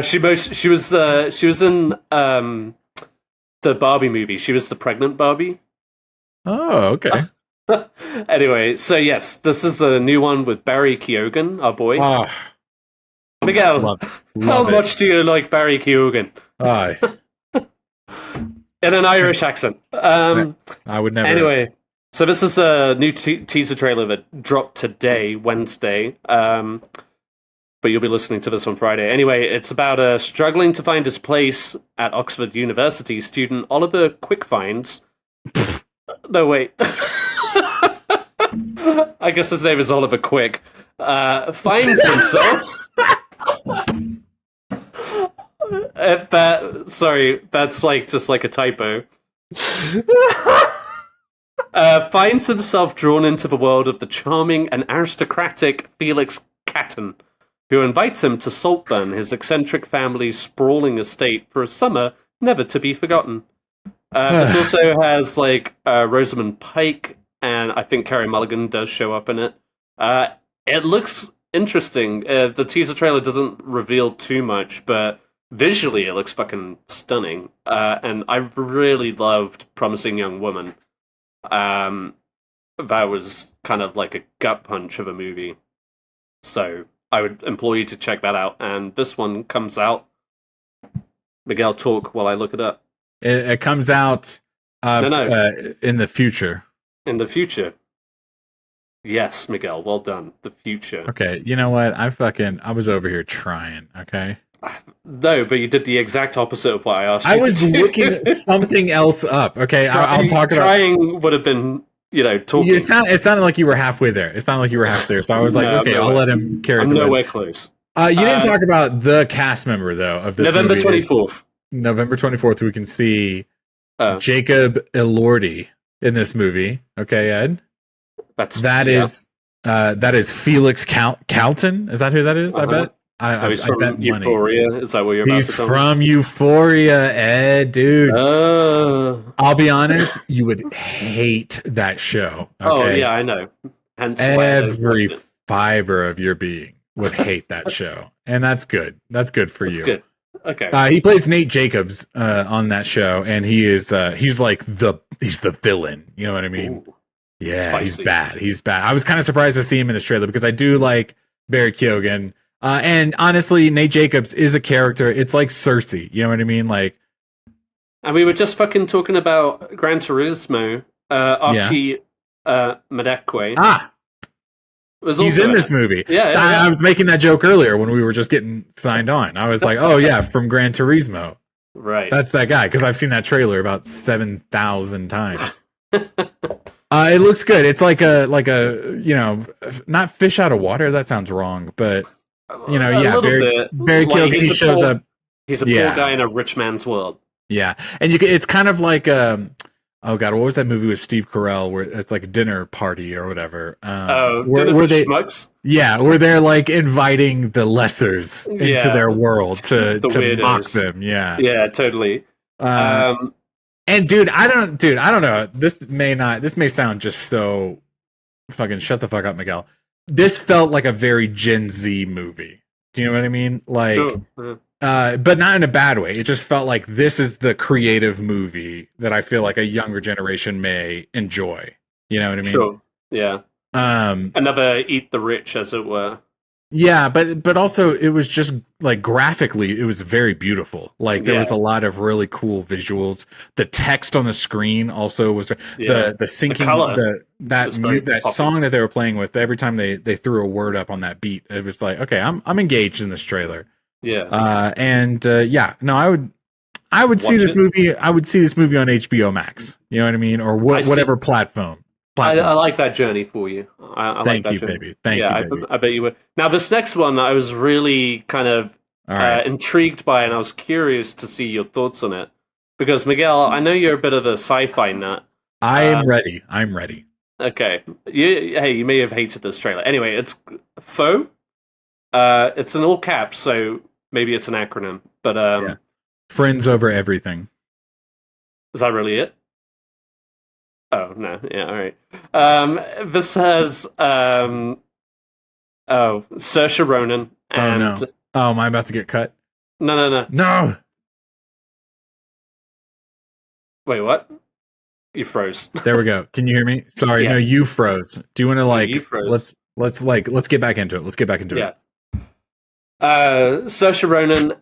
She was in the Barbie movie. She was the pregnant Barbie. Oh, okay. Anyway, so yes, this is a new one with Barry Keoghan, our boy. Oh, Miguel, love how much do you like Barry Keoghan? Aye. In an Irish accent. I would never. Anyway, so this is a new teaser trailer that dropped today, Wednesday. But you'll be listening to this on Friday. Anyway, it's about struggling to find his place at Oxford University student Oliver Quickfinds. No, wait. I guess his name is Oliver Quick. Finds himself. That's just like a typo. Finds himself drawn into the world of the charming and aristocratic Felix Catton, who invites him to Saltburn, his eccentric family's sprawling estate, for a summer never to be forgotten. This also has Rosamund Pike, and I think Carey Mulligan does show up in it. It looks interesting. The teaser trailer doesn't reveal too much, but visually it looks fucking stunning. And I really loved Promising Young Woman. That was kind of like a gut punch of a movie. So I would implore you to check that out. And this one comes out. Miguel, talk while I look it up. It comes out in the future. In the future. Yes, Miguel, well done. The future. Okay, you know what? I was over here trying, okay? No, but you did the exact opposite of what I asked you. I was looking something else up, okay? I'll talk about... Trying would have been, talking. It sounded like you were halfway there. So I was like, okay, I'll let him carry it. I'm nowhere close. You didn't talk about the cast member, though, of this November movie. 24th. November 24th, we can see Jacob Elordi in this movie. Okay, Ed? That is Felix Calton. Is that who that is? I bet. He's from Euphoria. Money. Is that what you're about to tell me? He's from Euphoria, Ed, dude. I'll be honest, you would hate that show. Okay? Oh, yeah, I know. Hence every fiber of your being would hate that show. And that's good. That's good for you. Good. Okay. He plays Nate Jacobs on that show, and he's the villain. You know what I mean? Ooh, yeah, spicy. He's bad. I was kind of surprised to see him in this trailer because I do like Barry Keoghan. And honestly, Nate Jacobs is a character. It's like Cersei. You know what I mean? And we were just fucking talking about Gran Turismo. Archie Madekwe. He's in this movie. Yeah. I was making that joke earlier when we were just getting signed on. I was like, oh yeah, from Gran Turismo. Right. That's that guy, because I've seen that trailer about 7,000 times. It looks good. It's like a not fish out of water. That sounds wrong, but Barry Keoghan, he shows up. He's a poor guy in a rich man's world. Yeah, and it's kind of like oh god, what was that movie with Steve Carell where it's like a dinner party or whatever? Dinner for Schmucks? Yeah, where they're inviting the lessers into their world to mock them. Yeah, yeah, totally. And And dude, I don't know. This may sound just so fucking shut the fuck up, Miguel. This felt like a very Gen Z movie. Do you know what I mean? Like, Sure. but not in a bad way. It just felt like this is the creative movie that I feel like a younger generation may enjoy. You know what I mean? Sure. Yeah. Another Eat the Rich, as it were. Yeah, but also it was just like graphically, it was very beautiful. Like there was a lot of really cool visuals. The text on the screen also was the syncing that song that they were playing with every time they threw a word up on that beat. It was like, okay, I'm engaged in this trailer. Yeah. I would see this movie. I would see this movie on HBO Max. You know what I mean, or whatever platform. I like that journey for you. I Thank like that you, journey. baby. Thank you, baby. I bet you would. Now, this next one I was really kind of intrigued by, and I was curious to see your thoughts on it. Because, Miguel, I know you're a bit of a sci-fi nut. I'm ready. I'm ready. Okay. You may have hated this trailer. Anyway, it's Faux. It's in all caps, so maybe it's an acronym. But Friends over everything. Is that really it? Oh, no. Yeah, all right. This has Saoirse Ronan and... Oh, no. Oh, am I about to get cut? No. No! Wait, what? You froze. There we go. Can you hear me? Sorry, yes. No, you froze. Do you want to you froze. let's get back into it. Let's get back into it. Saoirse Ronan...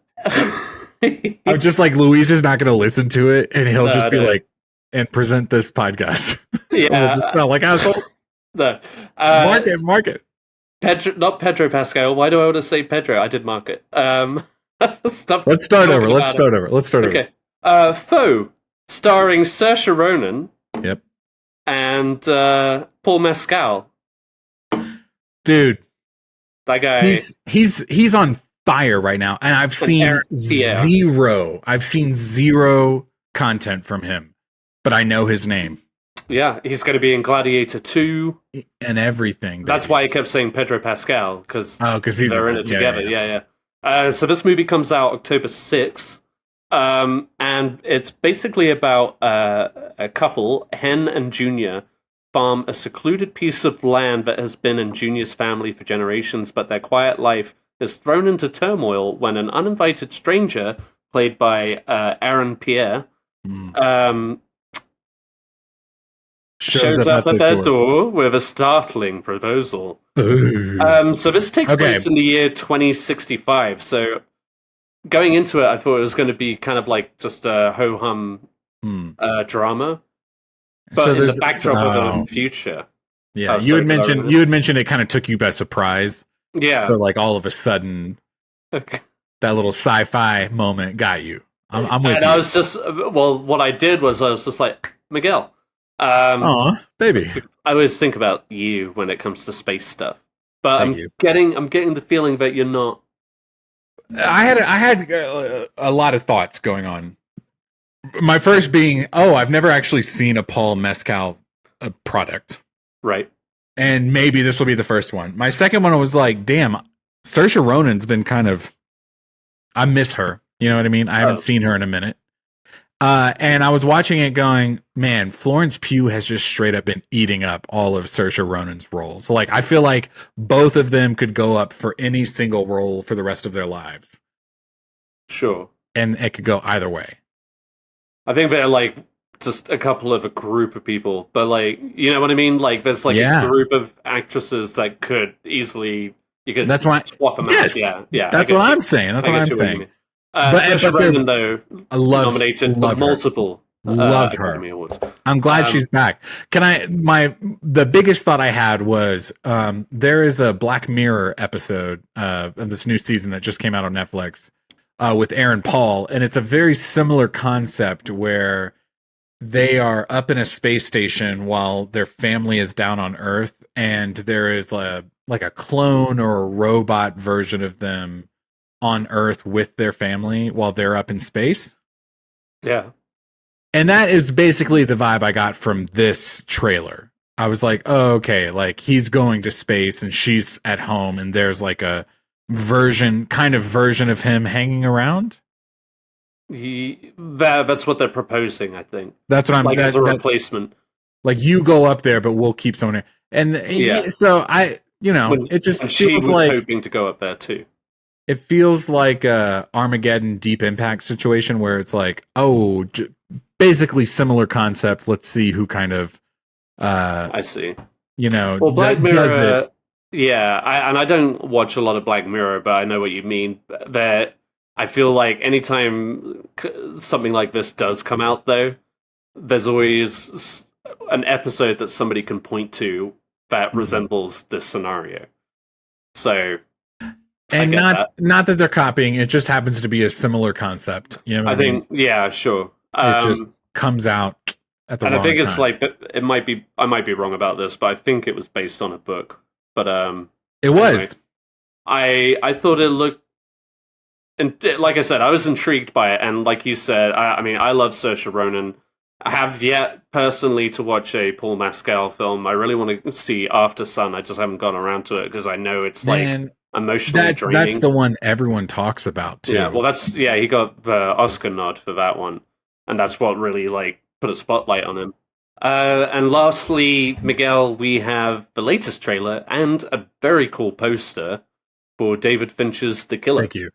I'm just like, Louise is not going to listen to it, and he'll just be like, and present this podcast. Yeah. We'll just sound like assholes. No. Mark it. Pedro, not Pedro Pascal. Why do I want to say Pedro? I did mark it. Let's start over. Let's start over. Okay. Faux, starring Saoirse Ronan. Yep. And Paul Mescal. Dude. That guy. He's on fire right now, and I've seen zero content from him. But I know his name. Yeah, he's going to be in Gladiator 2. And everything. That's baby. why I kept saying Pedro Pascal, because they're in it together. Yeah. So this movie comes out October 6th, and it's basically about a couple, Hen and Junior, farm a secluded piece of land that has been in Junior's family for generations, but their quiet life is thrown into turmoil when an uninvited stranger, played by Aaron Pierre, shows up at their door with a startling proposal. So this takes place in the year 2065. So going into it, I thought it was going to be kind of like just a ho-hum drama, but in the backdrop of the future. Yeah, you had mentioned it kind of took you by surprise. Yeah. So like all of a sudden, that little sci-fi moment got you. I'm with you. I was just what I did was I was just like, Miguel. Aw, baby. I always think about you when it comes to space stuff, but I'm getting the feeling that you're not. I had a lot of thoughts going on. My first being, I've never actually seen a Paul Mescal product, right? And maybe this will be the first one. My second one was like, damn, Saoirse Ronan's been kind of. I miss her. You know what I mean? I haven't seen her in a minute. And I was watching it going, man, Florence Pugh has just straight up been eating up all of Saoirse Ronan's roles. So, like, I feel like both of them could go up for any single role for the rest of their lives. Sure. And it could go either way. I think they're, like, just a group of people. But, like, you know what I mean? Like, there's, like, a group of actresses that could easily... You could swap them out. Yeah. That's what I'm saying. Saoirse Ronan, though, nominated for multiple Academy Awards. I'm glad she's back. The biggest thought I had was there is a Black Mirror episode of this new season that just came out on Netflix with Aaron Paul, and it's a very similar concept where they are up in a space station while their family is down on Earth, and there is a clone or a robot version of them on Earth with their family while they're up in space. Yeah. And that is basically the vibe I got from this trailer. I was like, oh, okay, like he's going to space and she's at home and there's like a version of him hanging around. That's what they're proposing, I think. That's what I'm like as a replacement. Like you go up there, but we'll keep someone there. And so it just and feels she was like hoping to go up there too. It feels like a Armageddon Deep Impact situation where it's like, basically similar concept. Let's see who kind of, I see. Well, Black Mirror. Yeah, I don't watch a lot of Black Mirror, but I know what you mean. That I feel like anytime something like this does come out, though, there's always an episode that somebody can point to that resembles this scenario. So, and not that they're copying; it just happens to be a similar concept. I think, yeah, sure. It just comes out at the wrong time. And I think it's like it might be. I might be wrong about this, but I think it was based on a book. But it was. I thought it looked, and like I said, I was intrigued by it, and like you said, I mean, I love Saoirse Ronan. I have yet personally to watch a Paul Mescal film. I really want to see After Sun. I just haven't gone around to it because I know it's like emotionally draining. That's the one everyone talks about too. Yeah, well, he got the Oscar nod for that one, and that's what really like put a spotlight on him. And lastly, Miguel, we have the latest trailer and a very cool poster for David Fincher's The Killer. Thank you.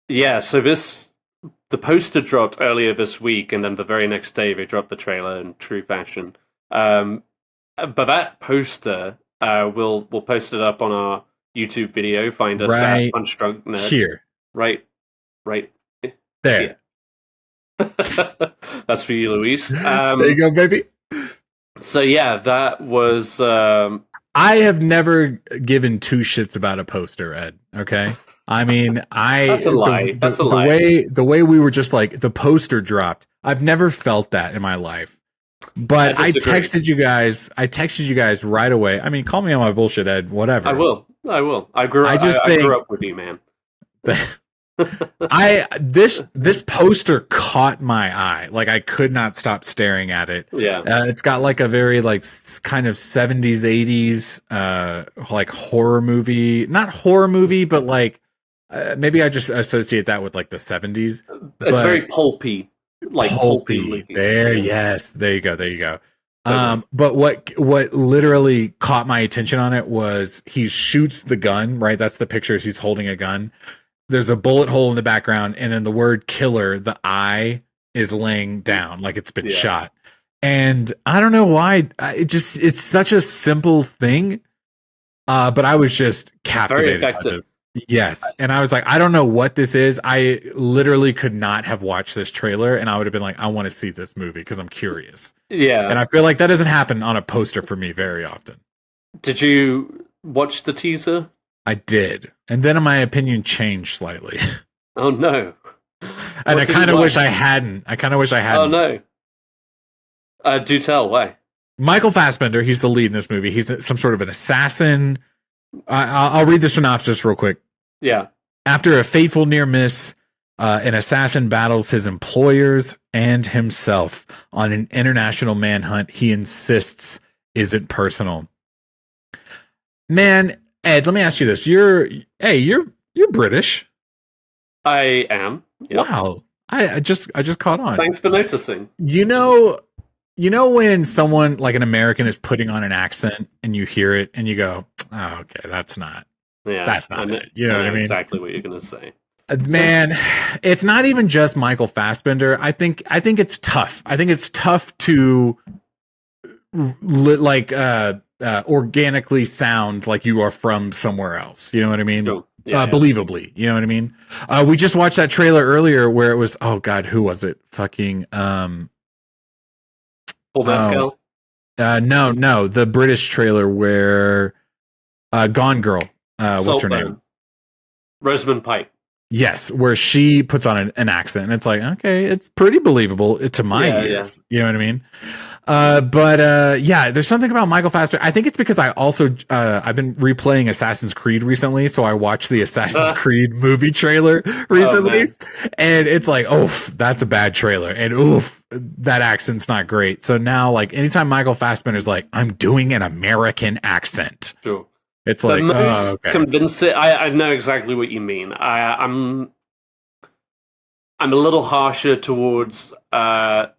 Yeah, so the poster dropped earlier this week, and then the very next day they dropped the trailer in true fashion. But that poster, we'll post it up on our YouTube video. Find us at Punch Drunk Nerd. Here. Right there. Yeah. That's for you, Luis. There you go, baby. So yeah, that was. I have never given two shits about a poster, Ed. Okay, I mean, that's a lie. That's a lie. The way we were just like the poster dropped. I've never felt that in my life. But I texted you guys. Right away. I mean, call me on my bullshit, Ed. Whatever. I will. I grew up with you, man. This poster caught my eye. Like I could not stop staring at it. Yeah, it's got like a very like kind of 70s 80s like horror movie, not horror movie, but like maybe I just associate that with like the 70s. It's very pulpy, like pulpy. Yes, there you go. But what literally caught my attention on it was he shoots the gun, right? That's the picture. He's holding a gun. There's a bullet hole in the background, and in the word killer, the eye is laying down like it's been shot. And I don't know why. It's such a simple thing. But I was just captivated. Very effective. Yes. And I was like, I don't know what this is. I literally could not have watched this trailer, and I would have been like, I want to see this movie because I'm curious. Yeah. And I feel like that doesn't happen on a poster for me very often. Did you watch the teaser? I did. And then my opinion changed slightly. Oh, no. And I kind of wish I hadn't. Oh, no. Do tell. Why? Michael Fassbender, he's the lead in this movie. He's some sort of an assassin. I'll read the synopsis real quick. Yeah. After a fateful near miss, an assassin battles his employers and himself on an international manhunt he insists isn't personal. Man, Ed, let me ask you this. You're British. I am. Yep. Wow. I just caught on. Thanks for noticing. You know when someone like an American is putting on an accent and you hear it and you go, "Oh, okay, that's not it." You know what I mean? Exactly what you're going to say. Man, it's not even just Michael Fassbender. I think it's tough. I think it's tough to organically sound like you are from somewhere else. You know what I mean? Sure. Believably. You know what I mean? We just watched that trailer earlier where it was, oh God, who was it? Fucking Paul Mescal? No, the British trailer where Gone Girl. What's her name? Rosamund Pike. Yes, where she puts on an accent, and it's like, okay, it's pretty believable to my ears. You know what I mean? But there's something about Michael Fassbender. I think it's because I also I've been replaying Assassin's Creed recently, so I watched the Assassin's Creed movie trailer recently, and it's like, oof, that's a bad trailer, and oof, that accent's not great. So now, like, anytime Michael Fassbender's like, I'm doing an American accent. Sure. It's like, most convincing. I know exactly what you mean. I'm I'm a little harsher towards like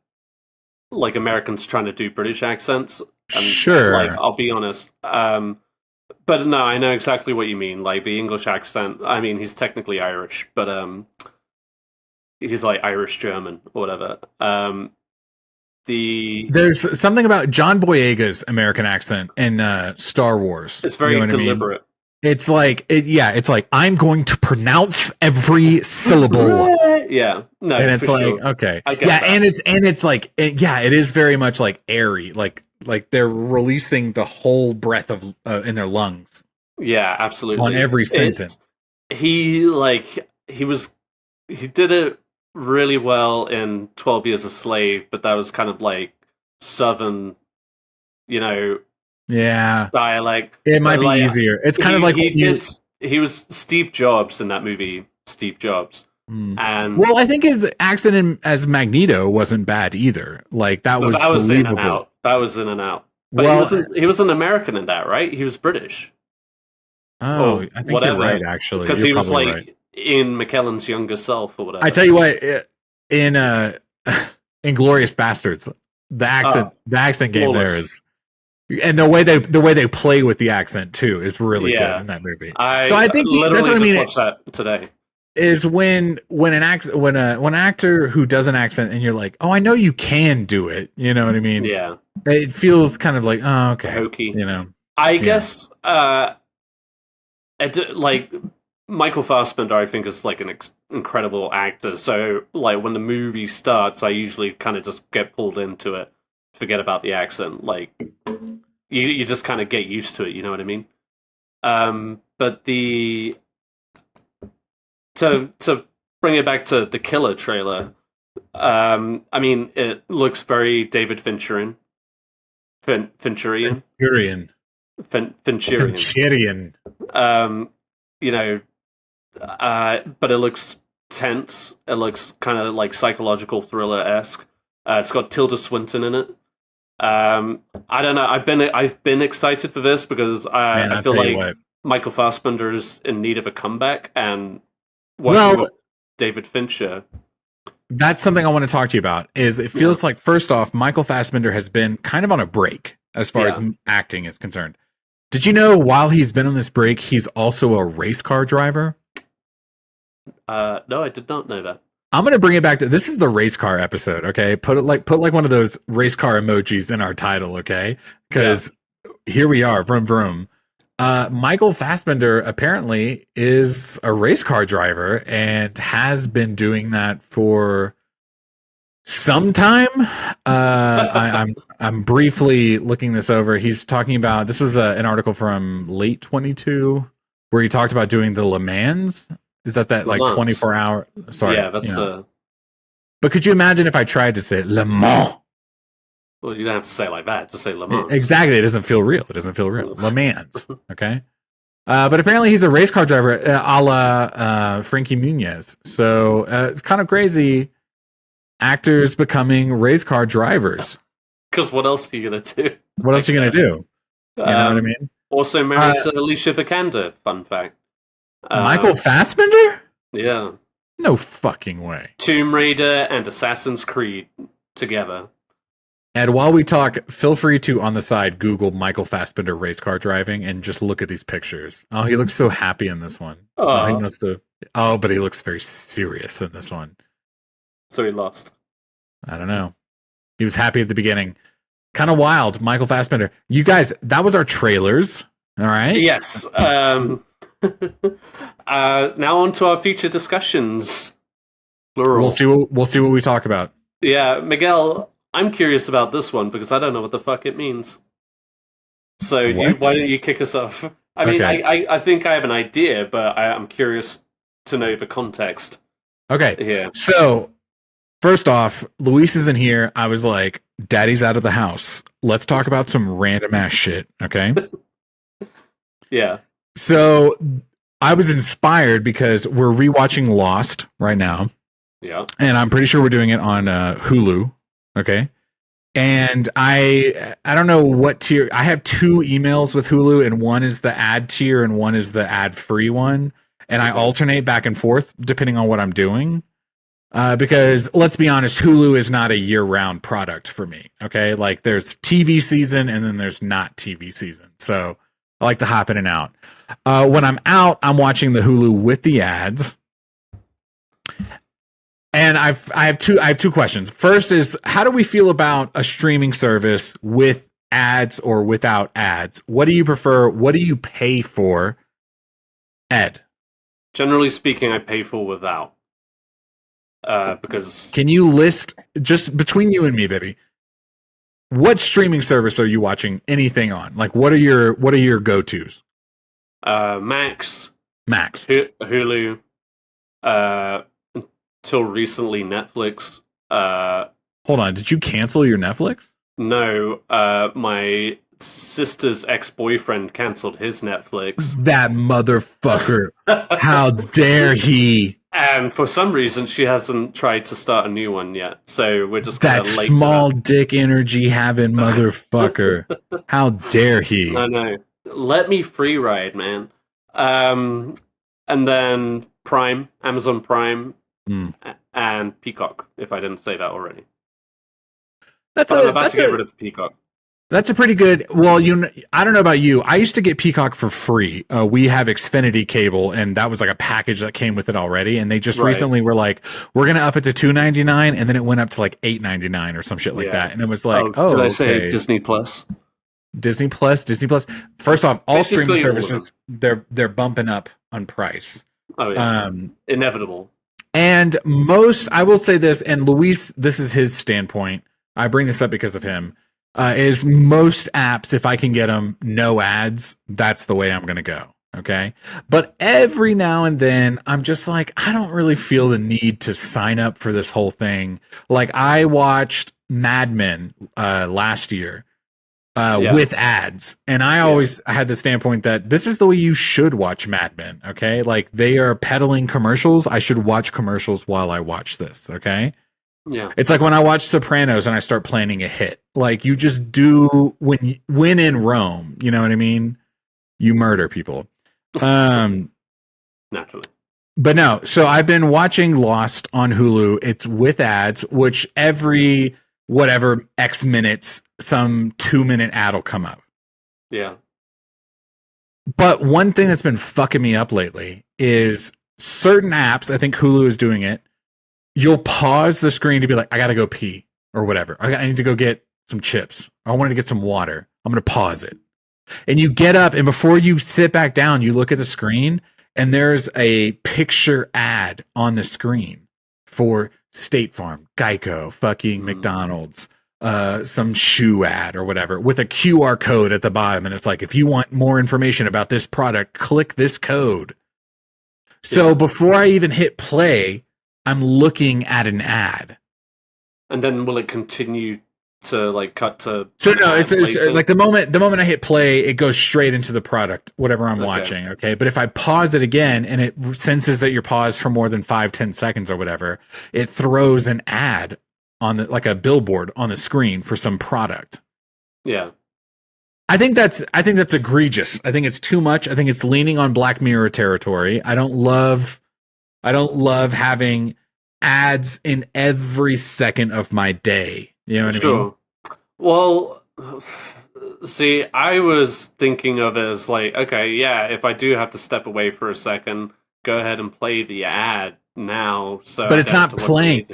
Americans trying to do British accents. And, Sure. like, I'll be honest. But no, I know exactly what you mean. Like the English accent. I mean, he's technically Irish, but he's like Irish German or whatever. There's something about John Boyega's American accent in Star Wars. It's very deliberate. It's like, it's like, I'm going to pronounce every syllable. Yeah, no, and it's like, sure. Okay, I get that. and it's like, it is very much like airy, like they're releasing the whole breath of in their lungs. Yeah, absolutely. On every sentence. He did it really well in 12 Years a Slave, but that was kind of like Southern, dialect. It might be easier. It's kind of like he was Steve Jobs in that movie, Steve Jobs. And well, I think his accent as Magneto wasn't bad either. Like that was in and out. That was in and out. But he was an American in that, right? He was British. Oh, I think you're right, actually. Because he was like Ian McKellen's younger self or whatever. I tell you what, in Inglourious Bastards, the accent game there is, and the way they play with the accent too is really good in that movie. I think that's what I mean. Watched that today. Is when an actor who does an accent and you're like, oh, I know you can do it. You know what I mean? Yeah. It feels kind of like, oh, okay, hokey. I guess like Michael Fassbender, I think, is like an incredible actor. So like when the movie starts, I usually kind of just get pulled into it, forget about the accent. Like you just kind of get used to it. You know what I mean? But to bring it back to the Killer trailer, I mean, it looks very David Fincherian. Fincherian. But it looks tense. It looks kind of like psychological thriller-esque. It's got Tilda Swinton in it. I don't know. I've been excited for this because I feel like Michael Fassbender's in need of a comeback, and with David Fincher. That's something I want to talk to you about. Is it feels like, first off, Michael Fassbender has been kind of on a break as far as acting is concerned. Did you know while he's been on this break, he's also a race car driver? No, I did not know that. I'm gonna bring it back to this is the race car episode. Okay, put one of those race car emojis in our title. Okay, because here we are, vroom vroom. Michael Fassbender apparently is a race car driver and has been doing that for some time. I'm briefly looking this over. He's talking about, this was an article from late 22 where he talked about doing the Le Mans. Is that like 24-hour? Sorry, yeah, that's But could you imagine if I tried to say Le Mans? Well, you don't have to say it like that. Just say Le Mans. Exactly. It doesn't feel real. Le Mans. Okay. But apparently he's a race car driver a la Frankie Muniz. So it's kind of crazy. Actors becoming race car drivers. Because what else are you going to do? What else are you going to do? You know what I mean? Also married to Alicia Vikander, fun fact. Michael Fassbender? Yeah. No fucking way. Tomb Raider and Assassin's Creed together. And while we talk, feel free to, on the side, Google Michael Fassbender race car driving and just look at these pictures. Oh, he looks so happy in this one. But he looks very serious in this one. So he lost. I don't know. He was happy at the beginning. Kind of wild, Michael Fassbender. You guys, that was our trailers. All right? Yes. Now on to our future discussions. Plural. We'll see what we talk about. Yeah, Miguel, I'm curious about this one because I don't know what the fuck it means. So why don't you kick us off? I mean, I think I have an idea, but I'm curious to know the context. Okay. Yeah. So, first off, Luis isn't here. I was like, Daddy's out of the house. Let's talk about some random ass shit, okay? Yeah. So, I was inspired because we're rewatching Lost right now. Yeah. And I'm pretty sure we're doing it on Hulu. Okay. And I don't know what tier. I have 2 emails with Hulu, and one is the ad tier and one is the ad free one. And I alternate back and forth depending on what I'm doing. Because let's be honest, Hulu is not a year-round product for me. Okay, like there's TV season and then there's not TV season. So I like to hop in and out. When I'm out, I'm watching the Hulu with the ads. And I have two questions. First is, how do we feel about a streaming service with ads or without ads? What do you prefer? What do you pay for? Ed. Generally speaking, I pay for without. Because can you list, just between you and me, baby, what streaming service are you watching anything on? Like, what are your go-tos? Max, Hulu, until recently Netflix. Hold on, did you cancel your Netflix? No, my sister's ex-boyfriend canceled his Netflix. That motherfucker! How dare he! And for some reason, she hasn't tried to start a new one yet. So we're just kind that of late. Small dick energy having motherfucker! How dare he! I know. Let me free ride, man. And then Prime, Amazon Prime, and Peacock. If I didn't say that already, I'm about to get rid of Peacock. That's a pretty good. Well, I don't know about you. I used to get Peacock for free. We have Xfinity cable, and that was like a package that came with it already. And they just recently were like, "We're gonna up it to $2.99," and then it went up to like $8.99 or some shit like that. And it was like, did I say Disney Plus? Disney Plus. First off, all streaming services they're bumping up on price. Oh yeah, inevitable. And I will say this, and Luis, this is his standpoint. I bring this up because of him. Is most apps, if I can get them no ads, that's the way I'm going to go. Okay. But every now and then I'm just like, I don't really feel the need to sign up for this whole thing. Like I watched Mad Men last year with ads. And I always had the standpoint that this is the way you should watch Mad Men. Okay. Like they are peddling commercials. I should watch commercials while I watch this. Okay. Yeah, it's like when I watch Sopranos and I start planning a hit. Like you just do when in Rome. You know what I mean? You murder people. Naturally. But no. So I've been watching Lost on Hulu. It's with ads, which every whatever X minutes, some 2-minute ad will come up. Yeah. But one thing that's been fucking me up lately is certain apps. I think Hulu is doing it. You'll pause the screen to be like, I gotta go pee or whatever. I need to go get some chips. I wanted to get some water. I'm gonna pause it. And you get up, and before you sit back down, you look at the screen, and there's a picture ad on the screen for State Farm, Geico, fucking McDonald's, some shoe ad or whatever with a QR code at the bottom. And it's like, if you want more information about this product, click this code. So before I even hit play, I'm looking at an ad. And then will it continue to like cut to? So no, it's like the moment I hit play, it goes straight into the product, whatever I'm watching. Okay. But if I pause it again and it senses that you're paused for more than 5-10 seconds or whatever, it throws an ad on like a billboard on the screen for some product. Yeah. I think that's egregious. I think it's too much. I think it's leaning on Black Mirror territory. I don't love having ads in every second of my day. You know what I mean? Well, see, I was thinking of it as like, okay, yeah, if I do have to step away for a second, go ahead and play the ad now. But it's not playing.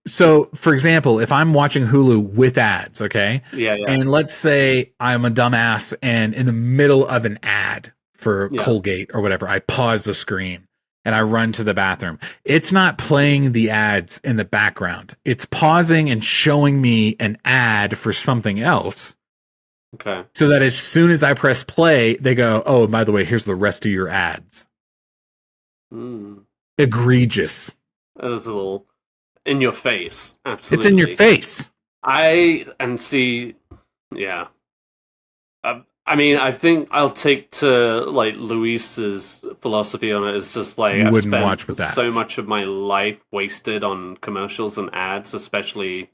So for example, if I'm watching Hulu with ads, okay? Yeah. And let's say I'm a dumbass and in the middle of an ad for Colgate or whatever, I pause the screen and I run to the bathroom. It's not playing the ads in the background. It's pausing and showing me an ad for something else. Okay. So that as soon as I press play, they go, oh, by the way, here's the rest of your ads. Egregious. That is a little in your face. Absolutely. It's in your face. Yeah. I mean, I think I'll take to like Luis's philosophy on it. It's just like I've spent so much of my life wasted on commercials and ads, especially.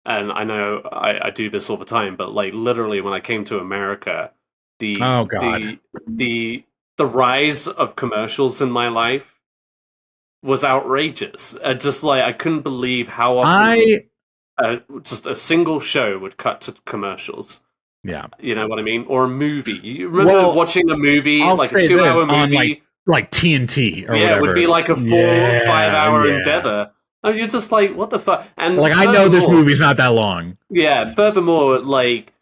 And I know I do this all the time, but like literally when I came to America, the rise of commercials in my life was outrageous. Just like I couldn't believe how often just a single show would cut to commercials. Yeah, you know what I mean, or a movie. You remember watching a movie, like a 2-hour movie, on like TNT or whatever. It would be like a 4-5 hour endeavor. And you're just like, what the fuck? And like, I know this movie's not that long. Yeah. Furthermore, like,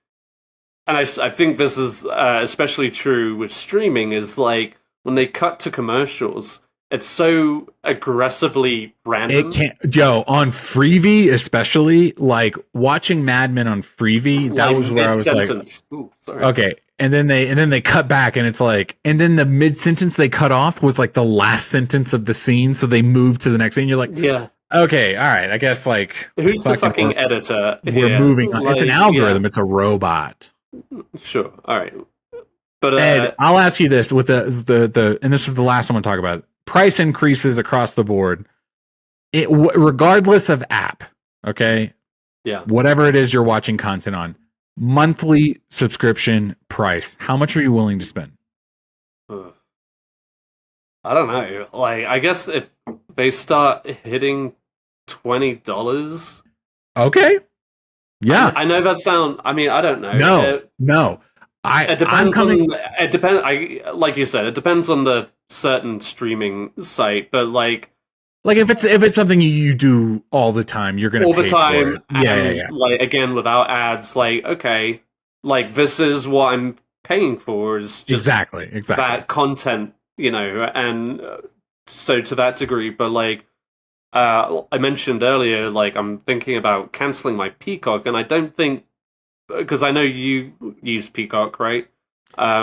and I think this is especially true with streaming, is like when they cut to commercials, it's so aggressively random. It can't, Joe, on Freevee especially, like watching Mad Men on Freevee, that was where I was like, ooh, sorry. Okay, and then they cut back, and it's like, and then the mid sentence they cut off was like the last sentence of the scene, so they moved to the next scene. You're like, yeah, okay, all right, I guess like, who's the fucking editor? We're moving on. Like, it's an algorithm. Yeah. It's a robot. Sure. All right. But Ed, I'll ask you this with the and this is the last one I'm going to talk about. Price increases across the board, regardless of app. Okay. Yeah. Whatever it is you're watching content on, monthly subscription price. How much are you willing to spend? I don't know. Like, I guess if they start hitting $20. Okay. Yeah. I know that sound. I mean, I don't know. No. It depends it depends. Like you said, it depends on the certain streaming site, but like if it's something you do all the time, you're gonna all pay the time. For it. Yeah. Like, again, without ads. Like, okay, like this is what I'm paying for. Is just exactly that content, and so to that degree. But like I mentioned earlier, like I'm thinking about canceling my Peacock, and I don't think. Because I know you use Peacock, right?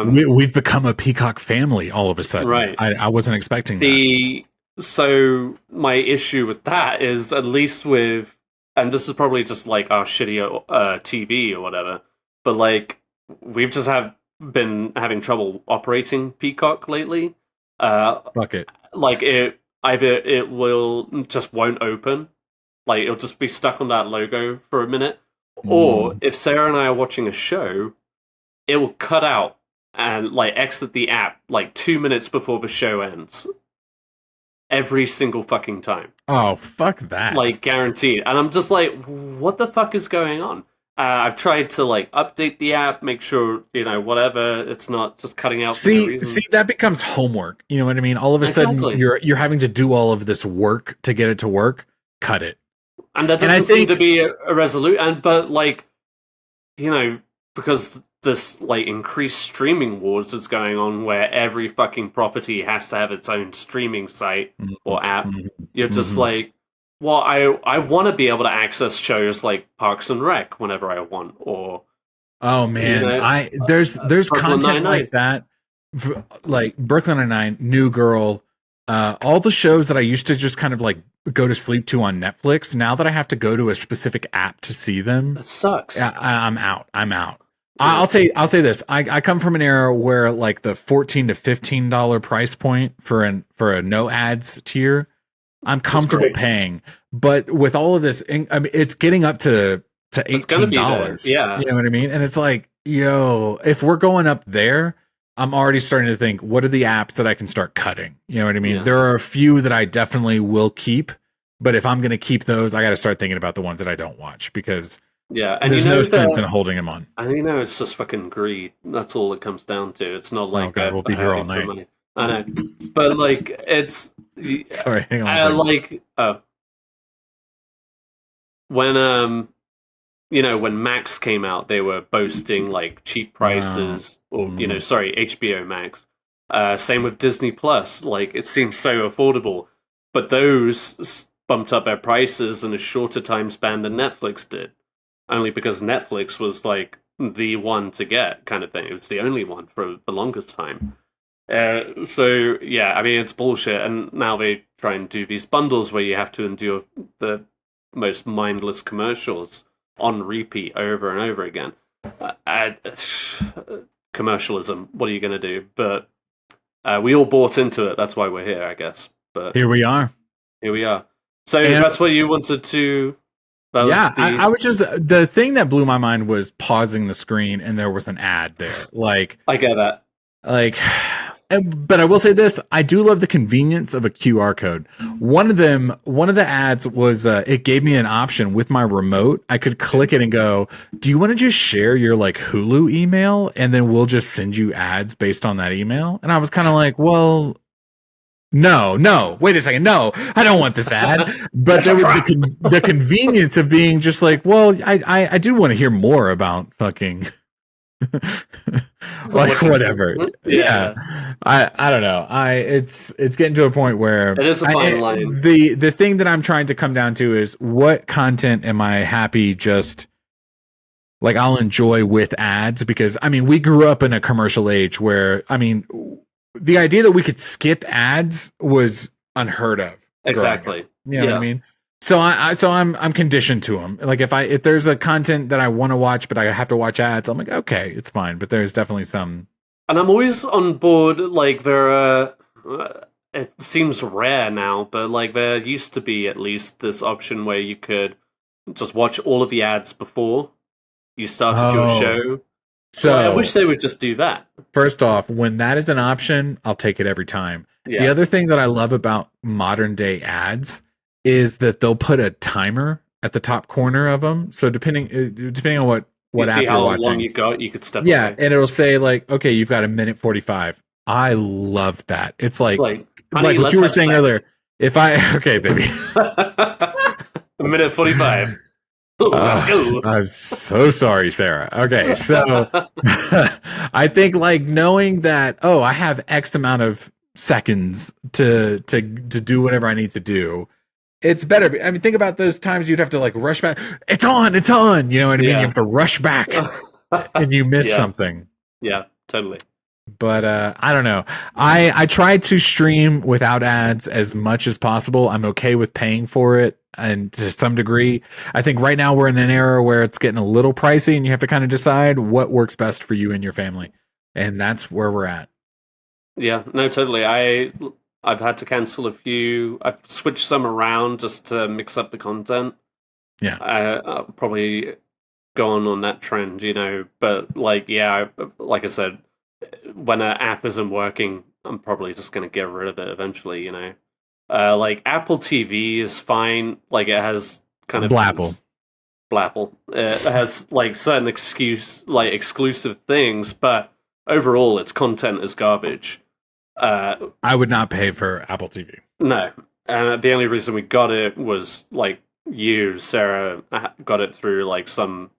We've become a Peacock family all of a sudden. Right. I wasn't expecting that. So my issue with that is, at least with, and this is probably just like our shitty TV or whatever, but like we've just been having trouble operating Peacock lately. Fuck it. Like it will just won't open. Like it'll just be stuck on that logo for a minute. Or if Sarah and I are watching a show, it will cut out and like exit the app like 2 minutes before the show ends. Every single fucking time. Oh, fuck that. Like, guaranteed. And I'm just like, what the fuck is going on? I've tried to like update the app, make sure, whatever, it's not just cutting out for no reason. See, that becomes homework. You know what I mean? All of a sudden you're having to do all of this work to get it to work. Cut it. And that doesn't seem to be a resolution. But like, because this like increased streaming wars is going on, where every fucking property has to have its own streaming site or app. You're just like, well, I want to be able to access shows like Parks and Rec whenever I want, or oh man, there's content 99. Like that, like Brooklyn Nine-Nine, New Girl, all the shows that I used to just kind of like go to sleep to on Netflix. Now that I have to go to a specific app to see them, it sucks. I'm out. Yeah. I'll say this. I come from an era where like the $14 to $15 price point for a no ads tier, I'm comfortable paying. But with all of this, I mean, it's getting up to $18. Yeah, you know what I mean. And it's like, if we're going up there, I'm already starting to think, what are the apps that I can start cutting? You know what I mean? Yeah. There are a few that I definitely will keep, but if I'm going to keep those, I got to start thinking about the ones that I don't watch, because and there's no sense in holding them on. And it's just fucking greed. That's all it comes down to. It's not like we'll be here all night. Money. I know, but like it's sorry. Hang on when Max came out, they were boasting like cheap prices, HBO Max. Same with Disney Plus. Like, it seems so affordable, but those bumped up their prices in a shorter time span than Netflix did. Only because Netflix was like the one to get kind of thing. It was the only one for the longest time. So yeah, I mean, it's bullshit. And now they try and do these bundles where you have to endure the most mindless commercials on repeat over and over again. Commercialism, what are you going to do? But we all bought into it. That's why we're here, I guess. But here we are. So that's what you wanted to... I was just... The thing that blew my mind was pausing the screen and there was an ad there. Like, I get that. Like, But I will say this: I do love the convenience of a QR code. One of the ads was it gave me an option with my remote. I could click it and go, "Do you want to just share your like Hulu email, and then we'll just send you ads based on that email?" And I was kind of like, "Well, no, wait a second, no, I don't want this ad." But there was the convenience of being just like, "Well, I do want to hear more about fucking." Like whatever. Yeah. I don't know. It's getting to a point where it is a fine line. The thing that I'm trying to come down to is what content am I happy just like I'll enjoy with ads, because I mean we grew up in a commercial age where I mean the idea that we could skip ads was unheard of. Exactly. You know what I mean? So I'm conditioned to them. Like if there's a content that I want to watch, but I have to watch ads, I'm like, okay, it's fine. But there's definitely some. And I'm always on board. Like it seems rare now, but like there used to be at least this option where you could just watch all of the ads before you started your show. So I wish they would just do that. First off, when that is an option, I'll take it every time. Yeah. The other thing that I love about modern day ads is that they'll put a timer at the top corner of them. So depending on what you app see how you're watching, long you got, you could step away. And it'll say like, okay, you've got 1:45. I love that. It's like what you were saying earlier. If I okay, baby, 1:45. Let's go. I'm so sorry, Sarah. Okay, so I think like knowing that I have X amount of seconds to do whatever I need to do. It's better. I mean, think about those times you'd have to like rush back. It's on. You know what I mean? You have to rush back and you miss something. Yeah, totally. But I don't know. I try to stream without ads as much as possible. I'm okay with paying for it, and to some degree. I think right now we're in an era where it's getting a little pricey, and you have to kind of decide what works best for you and your family. And that's where we're at. Yeah, no, totally. I've had to cancel a few. I've switched some around just to mix up the content. Yeah. I'll probably go on that trend, But, like I said, when an app isn't working, I'm probably just going to get rid of it eventually, Like, Apple TV is fine. Like, it has kind of... Blapple. It has, like, certain exclusive things, but overall, its content is garbage. I would not pay for Apple TV. No. The only reason we got it was like you, Sarah, got it through like some,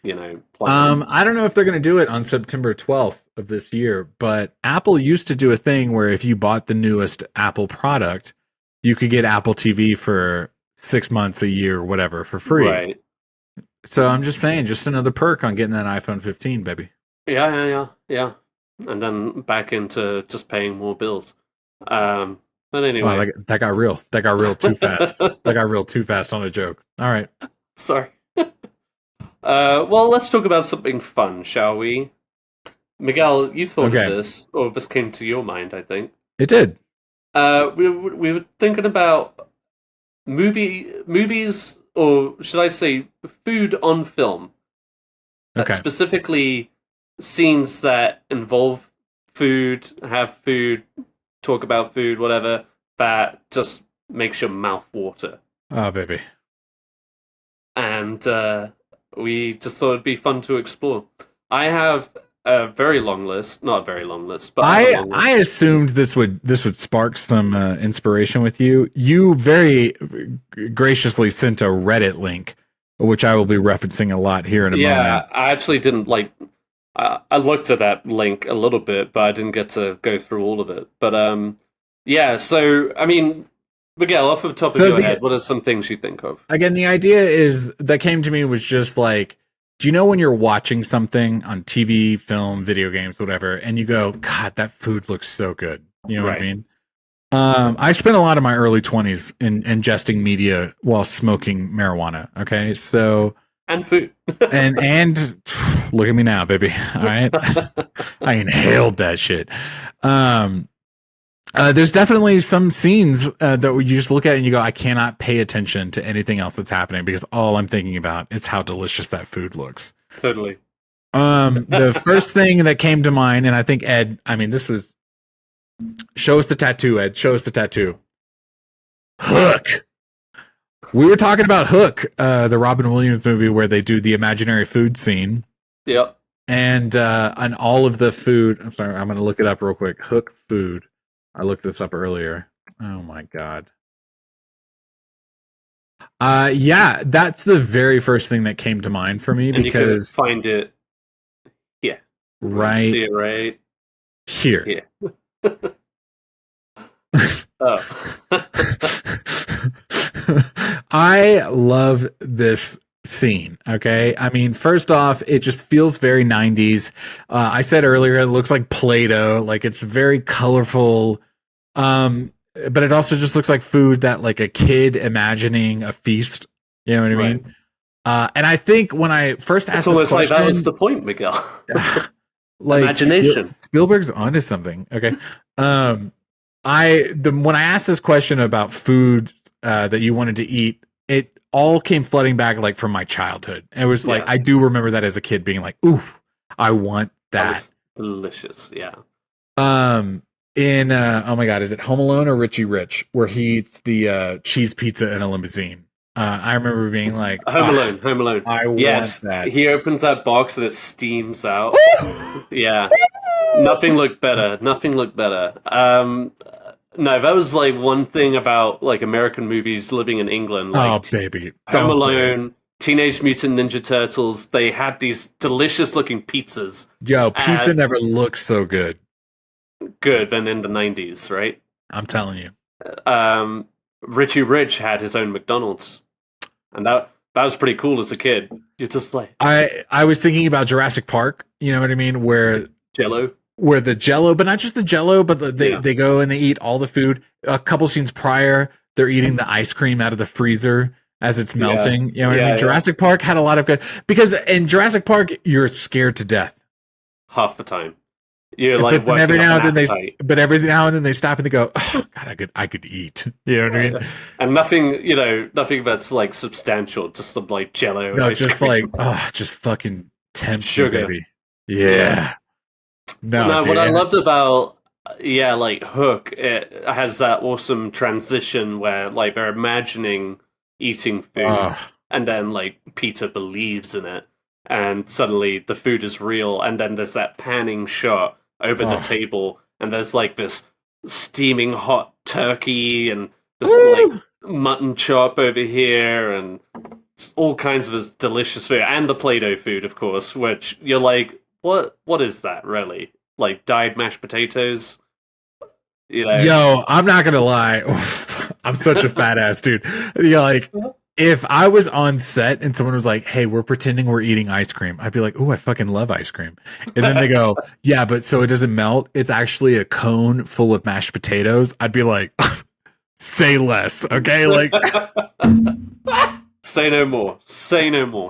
plan. I don't know if they're going to do it on September 12th of this year, but Apple used to do a thing where if you bought the newest Apple product, you could get Apple TV for 6 months, a year, whatever, for free. Right. So I'm just saying, just another perk on getting that iPhone 15, baby. Yeah. And then back into just paying more bills. But anyway. Wow, that got real. That got real too fast. That got real too fast on a joke. All right. Sorry. Well, let's talk about something fun, shall we? Miguel, you thought of this, or this came to your mind, I think. It did. We were thinking about movies, or should I say food on film. Okay. Specifically... scenes that involve food, have food, talk about food, whatever, that just makes your mouth water. Oh, baby. And we just thought it'd be fun to explore. I have a very long list, not a very long list, but I assumed this would spark some inspiration with you. You very graciously sent a Reddit link, which I will be referencing a lot here in a moment. Yeah, I actually didn't like... I looked at that link a little bit, but I didn't get to go through all of it. But so, I mean, Miguel, off the top of your head, what are some things you think of? Again, the idea that came to me was just like, do you know when you're watching something on TV, film, video games, whatever, and you go, God, that food looks so good. You know what I mean? I spent a lot of my early 20s in ingesting media while smoking marijuana. Okay, so... and food. and look at me now, baby. All right. I inhaled that shit. There's definitely some scenes that you just look at and you go, I cannot pay attention to anything else that's happening because all I'm thinking about is how delicious that food looks. Totally. The first thing that came to mind, and I think Ed, I mean, this was Show us the tattoo, Ed. Show us the tattoo. Hook. We were talking about Hook, the Robin Williams movie where they do the imaginary food scene. Yep. And on all of the food, I'm sorry, I'm going to look it up real quick. Hook food. I looked this up earlier. Oh my god. Yeah, that's the very first thing that came to mind for me and because you can find it. Yeah. Right. See it right here. Yeah. Oh. I love this scene. Okay. I mean, first off, it just feels very 90s. I said earlier, it looks like Play-Doh. Like it's very colorful. But it also just looks like food that like a kid imagining a feast. You know what I mean? And I think when I first asked, it's almost like that was the point, Miguel. Like imagination. Spielberg's onto something. Okay. When I asked this question about food that you wanted to eat, it all came flooding back like from my childhood. It was like I do remember that as a kid being like, "Ooh, I want that." Delicious, yeah. In oh my god, is it Home Alone or Richie Rich where he eats the cheese pizza in a limousine? I remember being like, Home Alone. I want that. He opens that box and it steams out. Yeah. Nothing looked better. No, that was like one thing about like American movies living in England. Like, baby. Home Alone, Teenage Mutant Ninja Turtles, they had these delicious looking pizzas. Yo, pizza never looked so good. Good than in the 90s, right? I'm telling you. Richie Rich had his own McDonald's. And that was pretty cool as a kid. You're just like I was thinking about Jurassic Park, you know what I mean, where the Jello, but not just the Jello, but they go and they eat all the food. A couple scenes prior, they're eating the ice cream out of the freezer as it's melting. You know what I mean? Jurassic Park had a lot of good, because in Jurassic Park you're scared to death half the time. You're like, but every now and then they stop and they go, "Oh God, I could eat." You know what I mean? And nothing that's like substantial, just some like Jello. No, just cream. Like, just fucking tempt sugar, baby. Yeah. No, what I loved about like Hook, it has that awesome transition where like they're imagining eating food, and then like Peter believes in it, and suddenly the food is real, and then there's that panning shot over the table, and there's like this steaming hot turkey and this like mutton chop over here, and all kinds of this delicious food, and the Play-Doh food, of course, which you're like, what is that really? Like dyed mashed potatoes? You know? Yo, I'm not gonna lie. I'm such a fat ass dude. You're like, if I was on set and someone was like, "Hey, we're pretending we're eating ice cream," I'd be like, "Ooh, I fucking love ice cream." And then they go, "Yeah, but so it doesn't melt. It's actually a cone full of mashed potatoes." I'd be like, "Say less, okay?" Like, say no more.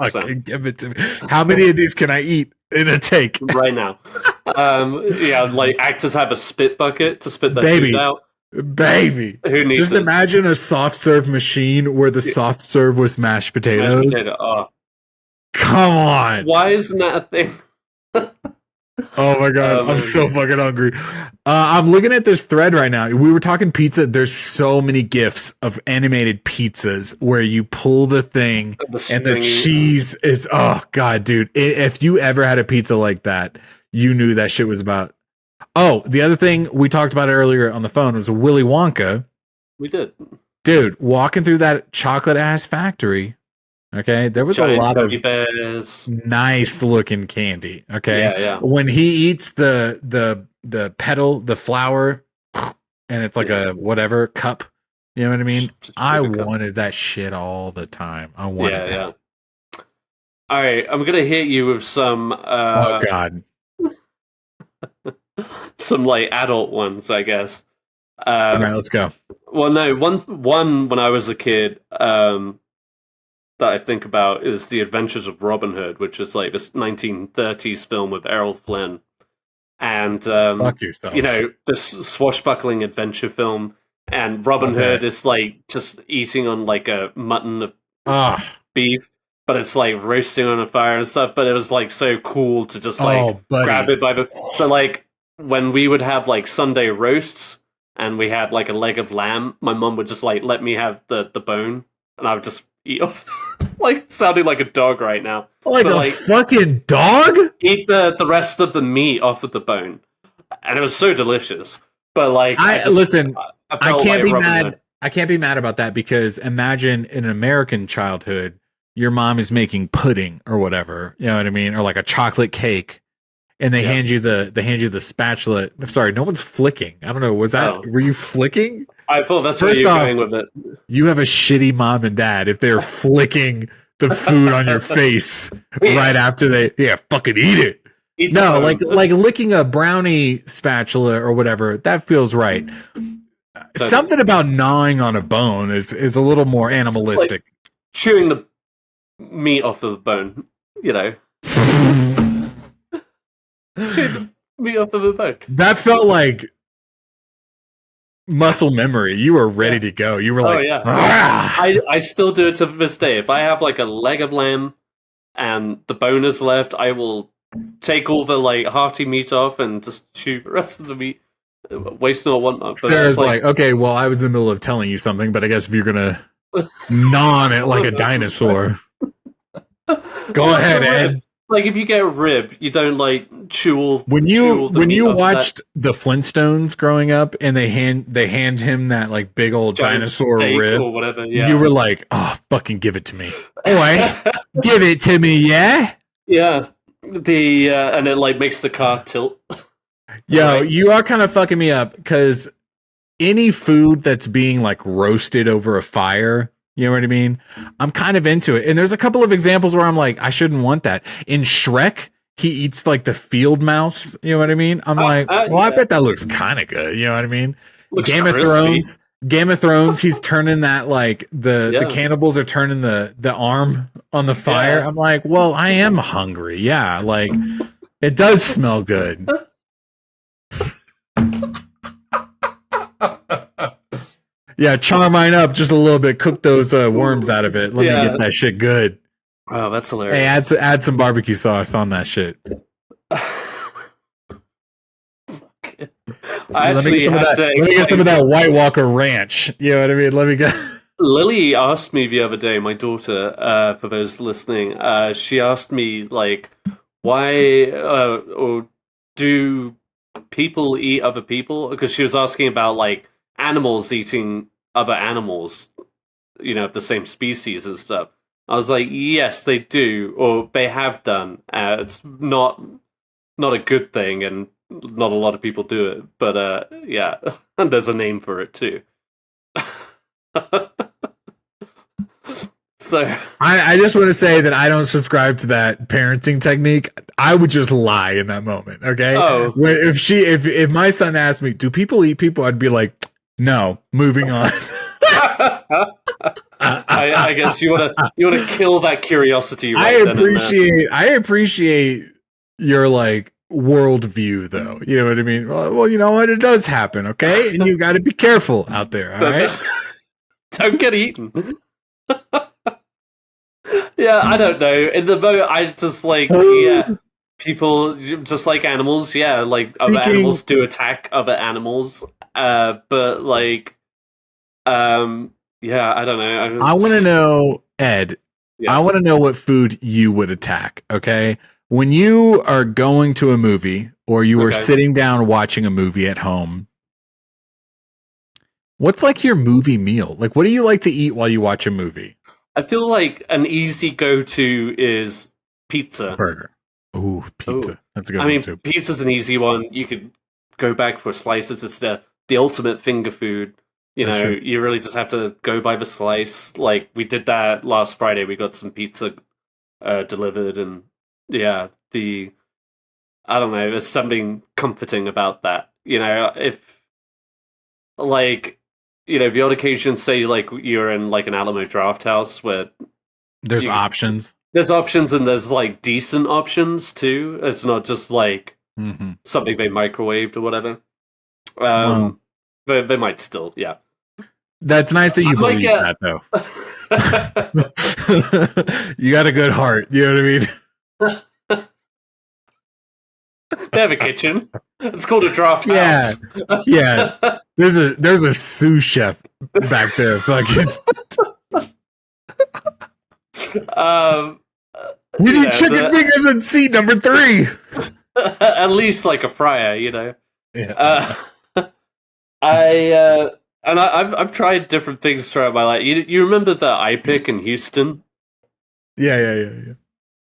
Okay, give it to me. How many of these can I eat in a take right now? Like actors have a spit bucket to spit that food out. Baby, who needs just imagine a soft serve machine where the soft serve was mashed potatoes. Come on, why isn't that a thing? Oh my god, I'm so fucking hungry. I'm looking at this thread right now. We were talking pizza. There's so many gifs of animated pizzas where you pull the thing and the cheese is. Oh god, dude! If you ever had a pizza like that, you knew that shit was about. Oh, the other thing we talked about earlier on the phone was Willy Wonka. We did. Dude, walking through that chocolate ass factory. Okay, there was a lot of nice looking candy. Okay, yeah. When he eats the petal, the flower, and it's like a whatever cup. You know what I mean? I wanted that shit all the time. I wanted that. All right, I'm gonna hit you with some. Oh god. Some like adult ones, I guess. All right, let's go. Well, no, one when I was a kid, that I think about is The Adventures of Robin Hood, which is like this 1930s film with Errol Flynn, and fuck yourself. This swashbuckling adventure film, and Robin Hood is like just eating on like a mutton of beef. But it's like roasting on a fire and stuff. But it was like so cool to just like grab it by the. So like when we would have like Sunday roasts and we had like a leg of lamb, my mum would just like let me have the bone, and I would just eat off. Like sounding like a dog right now. Like but, a fucking dog? Eat the rest of the meat off of the bone, and it was so delicious. But like, I can't be mad. I can't be mad about that, because imagine in an American childhood, your mom is making pudding or whatever, you know what I mean, or like a chocolate cake, and they hand you the spatula. I'm sorry, no one's flicking. I don't know. Were you flicking? I thought that's where you're going with it. You have a shitty mom and dad if they're flicking the food on your face right after fucking eat it. No, like licking a brownie spatula or whatever, that feels right. Something about gnawing on a bone is a little more animalistic. Like chewing the meat off of the bone, you know. Chewing the meat off of the bone. That felt like muscle memory. You were ready to go. You were like, I still do it to this day. If I have like a leg of lamb and the bone is left, I will take all the like hearty meat off and just chew the rest of the meat. Waste no want not. Sarah's like, okay, well, I was in the middle of telling you something, but I guess if you're gonna gnaw on it like a dinosaur, go ahead, Ed. Like if you get a rib, you don't like chew. When you watched the Flintstones growing up, and they hand him that like big old dinosaur rib or whatever, you were like, oh, fucking give it to me, boy, give it to me, yeah. Yeah, and it like makes the car tilt. Yo, you are kind of fucking me up, because any food that's being like roasted over a fire, you know what I mean? I'm kind of into it. And there's a couple of examples where I'm like, I shouldn't want that. In Shrek, he eats like the field mouse, you know what I mean? I'm like, I bet that looks kind of good, you know what I mean? Game of Thrones, he's turning that like the cannibals are turning the arm on the fire. I'm like, well, I am hungry. Yeah, like it does smell good. Yeah, char mine up just a little bit. Cook those worms out of it. Let me get that shit good. Oh, that's hilarious. Hey, add some barbecue sauce on that shit. Let me get some of that White Walker Ranch. You know what I mean? Let me get. Lily asked me the other day, my daughter, for those listening, she asked me, like, why or do people eat other people? Because she was asking about, like, animals eating other animals, you know, of the same species and stuff. I was like, yes, they do, or they have done. It's not a good thing, and not a lot of people do it. But yeah, and there's a name for it too. So I just want to say that I don't subscribe to that parenting technique. I would just lie in that moment. Okay. Oh. If my son asked me, do people eat people? I'd be like, no, moving on. I guess you want to kill that curiosity. Right I appreciate your like worldview, though. You know what I mean? Well, you know what? It does happen, okay? And you got to be careful out there. All right? Don't get eaten. Yeah, I don't know. In the boat, I just like people just like animals. Yeah, like other animals do attack other animals. But like, yeah, I don't know. I want to know, Ed. Yes. I want to know what food you would attack. Okay, when you are going to a movie or you are sitting down watching a movie at home, what's like your movie meal? Like, what do you like to eat while you watch a movie? I feel like an easy go-to is pizza. Burger. Ooh, pizza. That's a good one too. Pizza's an easy one. You could go back for slices. It's the ultimate finger food. You know, you really just have to go by the slice. Like, we did that last Friday. We got some pizza delivered, and yeah, I don't know, there's something comforting about that. You know, if, like, you know, the odd occasion, say, like, you're in, like, an Alamo Draft House where... There's options. There's options, and there's, like, decent options, too. It's not just, like, something they microwaved or whatever. They might still, yeah. That's nice that you believe that, though. You got a good heart. You know what I mean? They have a kitchen. It's called a draft Yeah, house. yeah. There's a sous chef back there. Fucking. We need chicken fingers in seat number 3. At least like a fryer, you know. Yeah. I've tried different things throughout my life. You remember the iPic in Houston? Yeah.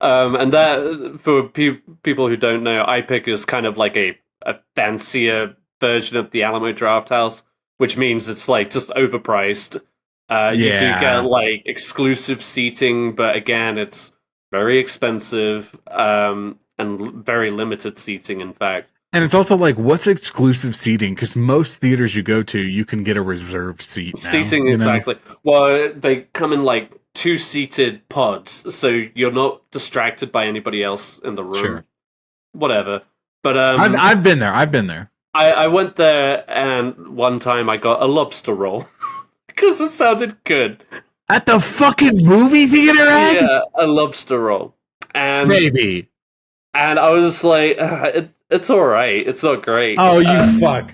And that, for people who don't know, iPic is kind of like a fancier version of the Alamo Draft House, which means it's like just overpriced. You do get like exclusive seating, but again, it's very expensive and very limited seating, in fact. And it's also like, what's exclusive seating? Because most theaters you go to, you can get a reserved seat. Seating, exactly. Well, they come in like 2-seated pods, so you're not distracted by anybody else in the room. Sure. Whatever. But I've been there. I went there, and one time I got a lobster roll because it sounded good. At the fucking movie theater, Ed? Yeah, a lobster roll. And maybe. And I was like, it's all right. It's not great. Oh, you fuck.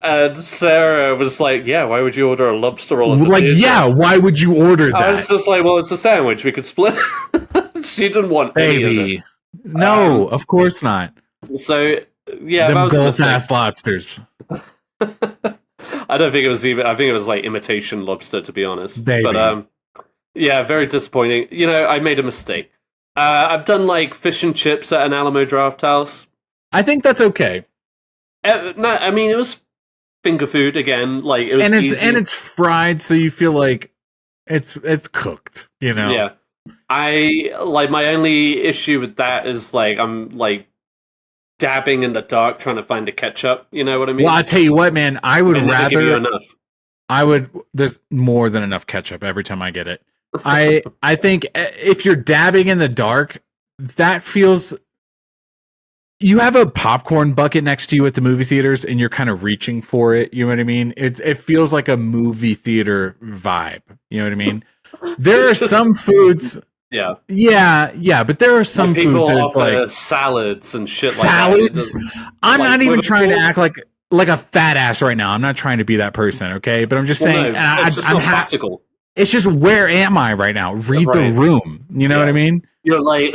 And Sarah was like, yeah, why would you order a lobster roll? Like, yeah, why would you order that? I was just like, well, it's a sandwich. We could split. She didn't want any of it. No, of course not. So, yeah. Them gold-ass lobsters. I don't think it was even... I think it was like imitation lobster, to be honest. Baby. But, yeah, very disappointing. You know, I made a mistake. I've done, like, fish and chips at an Alamo Draft House. I think that's okay. No, I mean, it was finger food again. Like, it was easy. And it's fried, so you feel like it's cooked, you know? Yeah. My only issue with that is, like, I'm, like, dabbing in the dark trying to find a ketchup. You know what I mean? Well, I tell you what, man, I would rather... give you enough. There's more than enough ketchup every time I get it. I think if you're dabbing in the dark, that feels... You have a popcorn bucket next to you at the movie theaters, and you're kind of reaching for it. You know what I mean? It feels like a movie theater vibe. You know what I mean? There are some foods... Yeah, but there are some people foods offer like salads and shit salads. like that. I'm not even trying to act like a fat ass right now. I'm not trying to be that person, okay? But I'm just saying, no, it's just not practical. It's just, where am I right now? Read the room. You know what I mean? You're like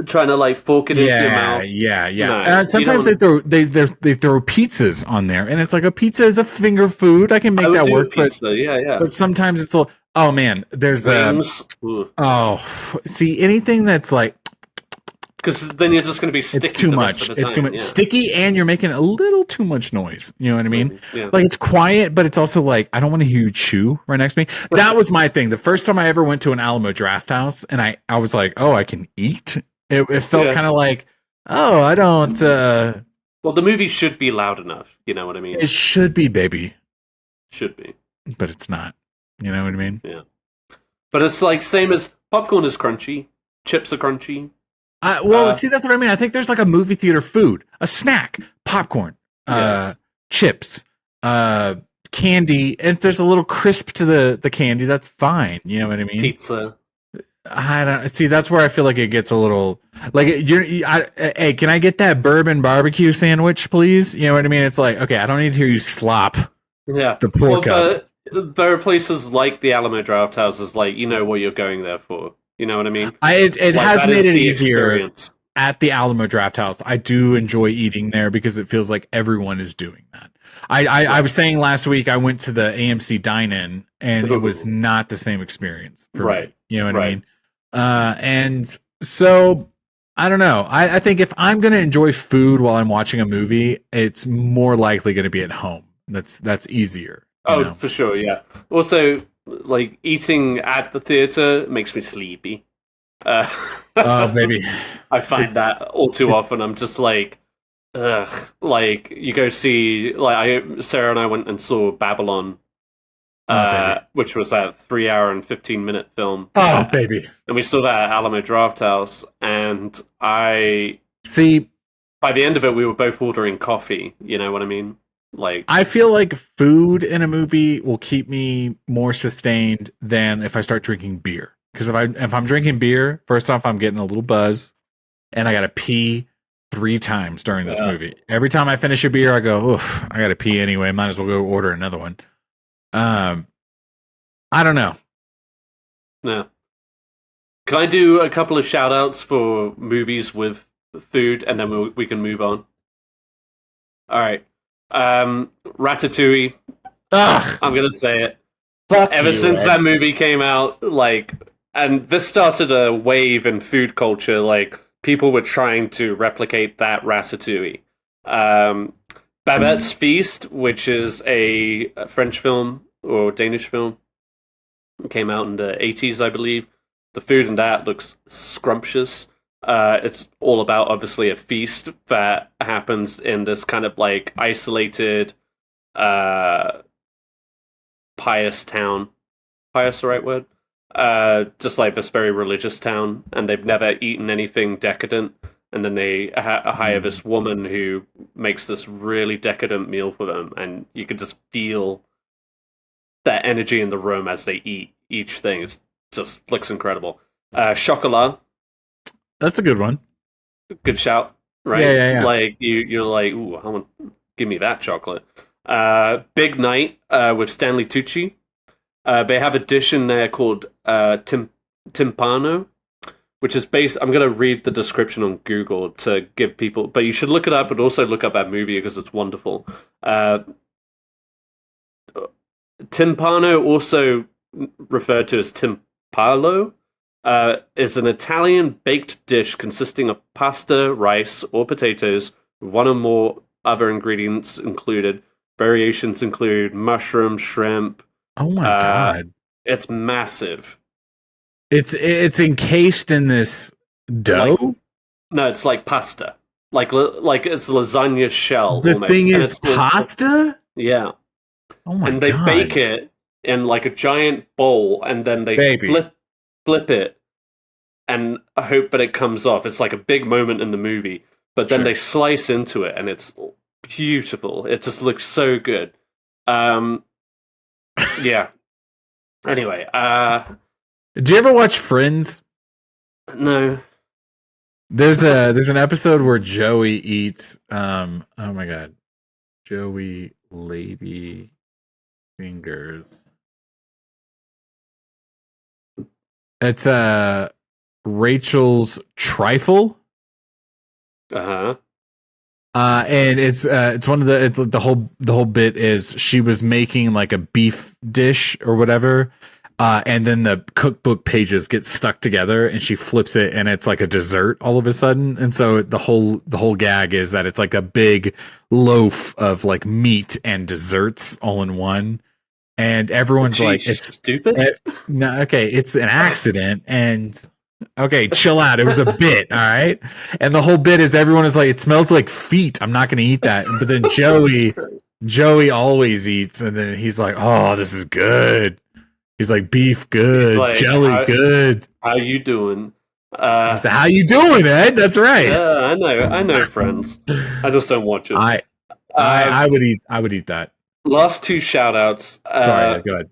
trying to like fork it into your mouth. Yeah. No, sometimes they throw pizzas on there, and it's like a pizza is a finger food. I can make that work. Pizza. But sometimes it's a little. Oh man, there's see anything that's like, because then you're just going to be sticky. It's too much. It's too much sticky, and you're making a little too much noise. You know what I mean? Yeah. Like, it's quiet, but it's also like, I don't want to hear you chew right next to me. That was my thing. The first time I ever went to an Alamo Draft House, and I was like, oh, I can eat. It felt kind of like, oh, I don't. Well, the movie should be loud enough. You know what I mean? It should be, baby. Should be, but it's not. You know what I mean? Yeah. But it's like same as popcorn is crunchy, chips are crunchy. See, that's what I mean. I think there's like a movie theater food, a snack, popcorn, chips, candy, and if there's a little crisp to the candy, that's fine. You know what I mean? Pizza. I don't see. That's where I feel like it gets a little like hey, can I get that bourbon barbecue sandwich, please? You know what I mean? It's like, okay, I don't need to hear you slop. Yeah, the pork up. There are places like the Alamo Draft Houses, like, you know what you're going there for. You know what I mean? It has made it easier at the Alamo Draft House. I do enjoy eating there because it feels like everyone is doing that. I was saying last week I went to the AMC Dine-In, and it was not the same experience for me. You know what I mean? And so, I don't know. I think if I'm going to enjoy food while I'm watching a movie, it's more likely going to be at home. That's easier. Oh, know? For sure, yeah. Also, like, eating at the theater makes me sleepy. Maybe. I find that all too often. I'm just like, ugh. Like, you go see, like, Sarah and I went and saw Babylon, which was that 3-hour and 15-minute film. Oh, baby. And we saw that at Alamo Draft House, and by the end of it, we were both ordering coffee. You know what I mean? Like, I feel like food in a movie will keep me more sustained than if I start drinking beer. Because if I'm drinking beer, first off, I'm getting a little buzz, and I gotta pee, 3 times during this movie. Every time I finish a beer, I go, oof, I gotta pee anyway. Might as well go order another one. I don't know. No. Can I do a couple of shout outs for movies with food, and then we can move on? All right. Ratatouille. Ugh. I'm going to say it. Fuck Ever you, since Ed. that movie came out, and this started a wave in food culture, people were trying to replicate that Ratatouille. Babette's Feast, which is a French film or Danish film, came out in the 80s, I believe. The food in that looks scrumptious. It's all about, obviously, a feast that happens in this kind of isolated, pious town. Pious, the right word? Just this very religious town, and they've never eaten anything decadent. And then they hire this woman who makes this really decadent meal for them, and you can just feel that energy in the room as they eat each thing. It just looks incredible. Chocolat. That's a good one. Good shout, right? Yeah. You're like, ooh, give me that chocolate. Big Night with Stanley Tucci. They have a dish in there called timpano, which is based. I'm going to read the description on Google to give people, but you should look it up, but also look up that movie because it's wonderful. Timpano, also referred to as timpalo, is an Italian baked dish consisting of pasta, rice, or potatoes, with one or more other ingredients included. Variations include mushroom, shrimp. Oh my god. It's massive. It's encased in this dough? No, it's like pasta. Like it's lasagna shell. The almost. thing And is pasta? Yeah. Oh my god. And they bake it in a giant bowl, and then they flip it and hope that it comes off. It's a big moment in the movie. But then they slice into it, and it's beautiful. It just looks so good. Yeah. Anyway, do you ever watch Friends? No. There's an episode where Joey eats oh my god. Joey lady fingers. It's Rachel's trifle. Uh-huh. And it's one of the whole bit is she was making a beef dish or whatever, and then the cookbook pages get stuck together, and she flips it, and it's like a dessert all of a sudden. And so the whole gag is that it's like a big loaf of meat and desserts all in one, and everyone's like, "It's stupid." No, okay, it's an accident, and. Okay, chill out. It was a bit, all right? And the whole bit is everyone is like, it smells like feet. I'm not going to eat that. But then Joey always eats, and then he's like, oh, this is good. He's like, beef good, jelly good. How you doing? I said, how you doing, Ed? That's right. Yeah, I know Friends. I just don't watch it. I would eat that. Last two shout outs. Sorry, go ahead.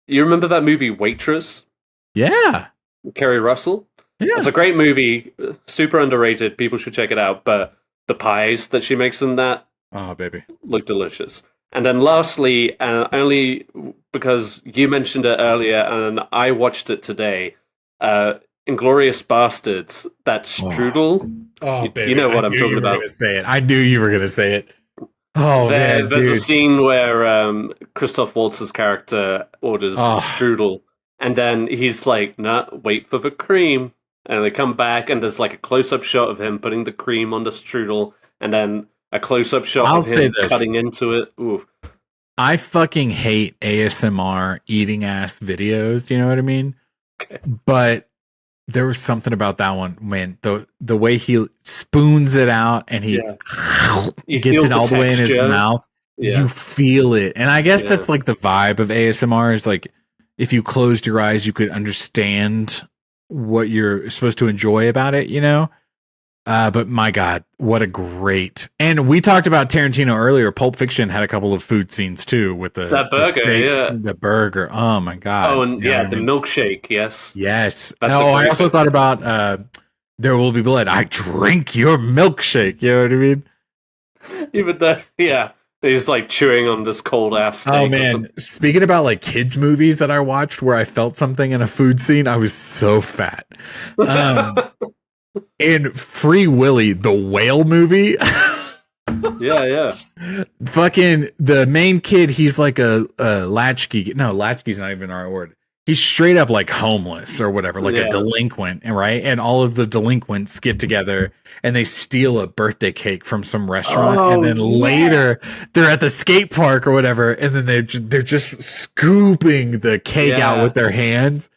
You remember that movie Waitress? Yeah. Kerry Russell? Yeah. It's a great movie, super underrated. People should check it out. But the pies that she makes in that, oh baby, look delicious. And then lastly, only because you mentioned it earlier and I watched it today, Inglourious Bastards, that strudel. Oh baby, you know what I'm talking about. Say it. I knew you were going to say it. Oh man, there's a scene where Christoph Waltz's character orders strudel. And then he's like, nah, wait for the cream. And they come back, and there's a close-up shot of him putting the cream on the strudel, and then a close-up shot of him cutting into it. Ooh. I fucking hate ASMR eating-ass videos, you know what I mean? Okay. But there was something about that one, man. The way he spoons it out, and he gets it all the way in his mouth. Yeah. You feel it. And I guess that's the vibe of ASMR is if you closed your eyes, you could understand what you're supposed to enjoy about it, you know? But my God, what a great... And we talked about Tarantino earlier. Pulp Fiction had a couple of food scenes, too, with that burger, the burger. Oh, my God. Oh, and the milkshake, yes. Yes. I also thought about There will be blood. I drink your milkshake. You know what I mean? Even though, yeah, he's like chewing on this cold ass steak. Oh man, speaking about like kids movies that I watched where I felt something in a food scene, I was so fat. In Free Willy, the whale movie. Yeah. Fucking the main kid, he's like a latchkey. No, latchkey's not even the right word. He's straight up like homeless or whatever, like a delinquent, right? And all of the delinquents get together and they steal a birthday cake from some restaurant, and then later they're at the skate park or whatever, and then they're just scooping the cake out with their hands.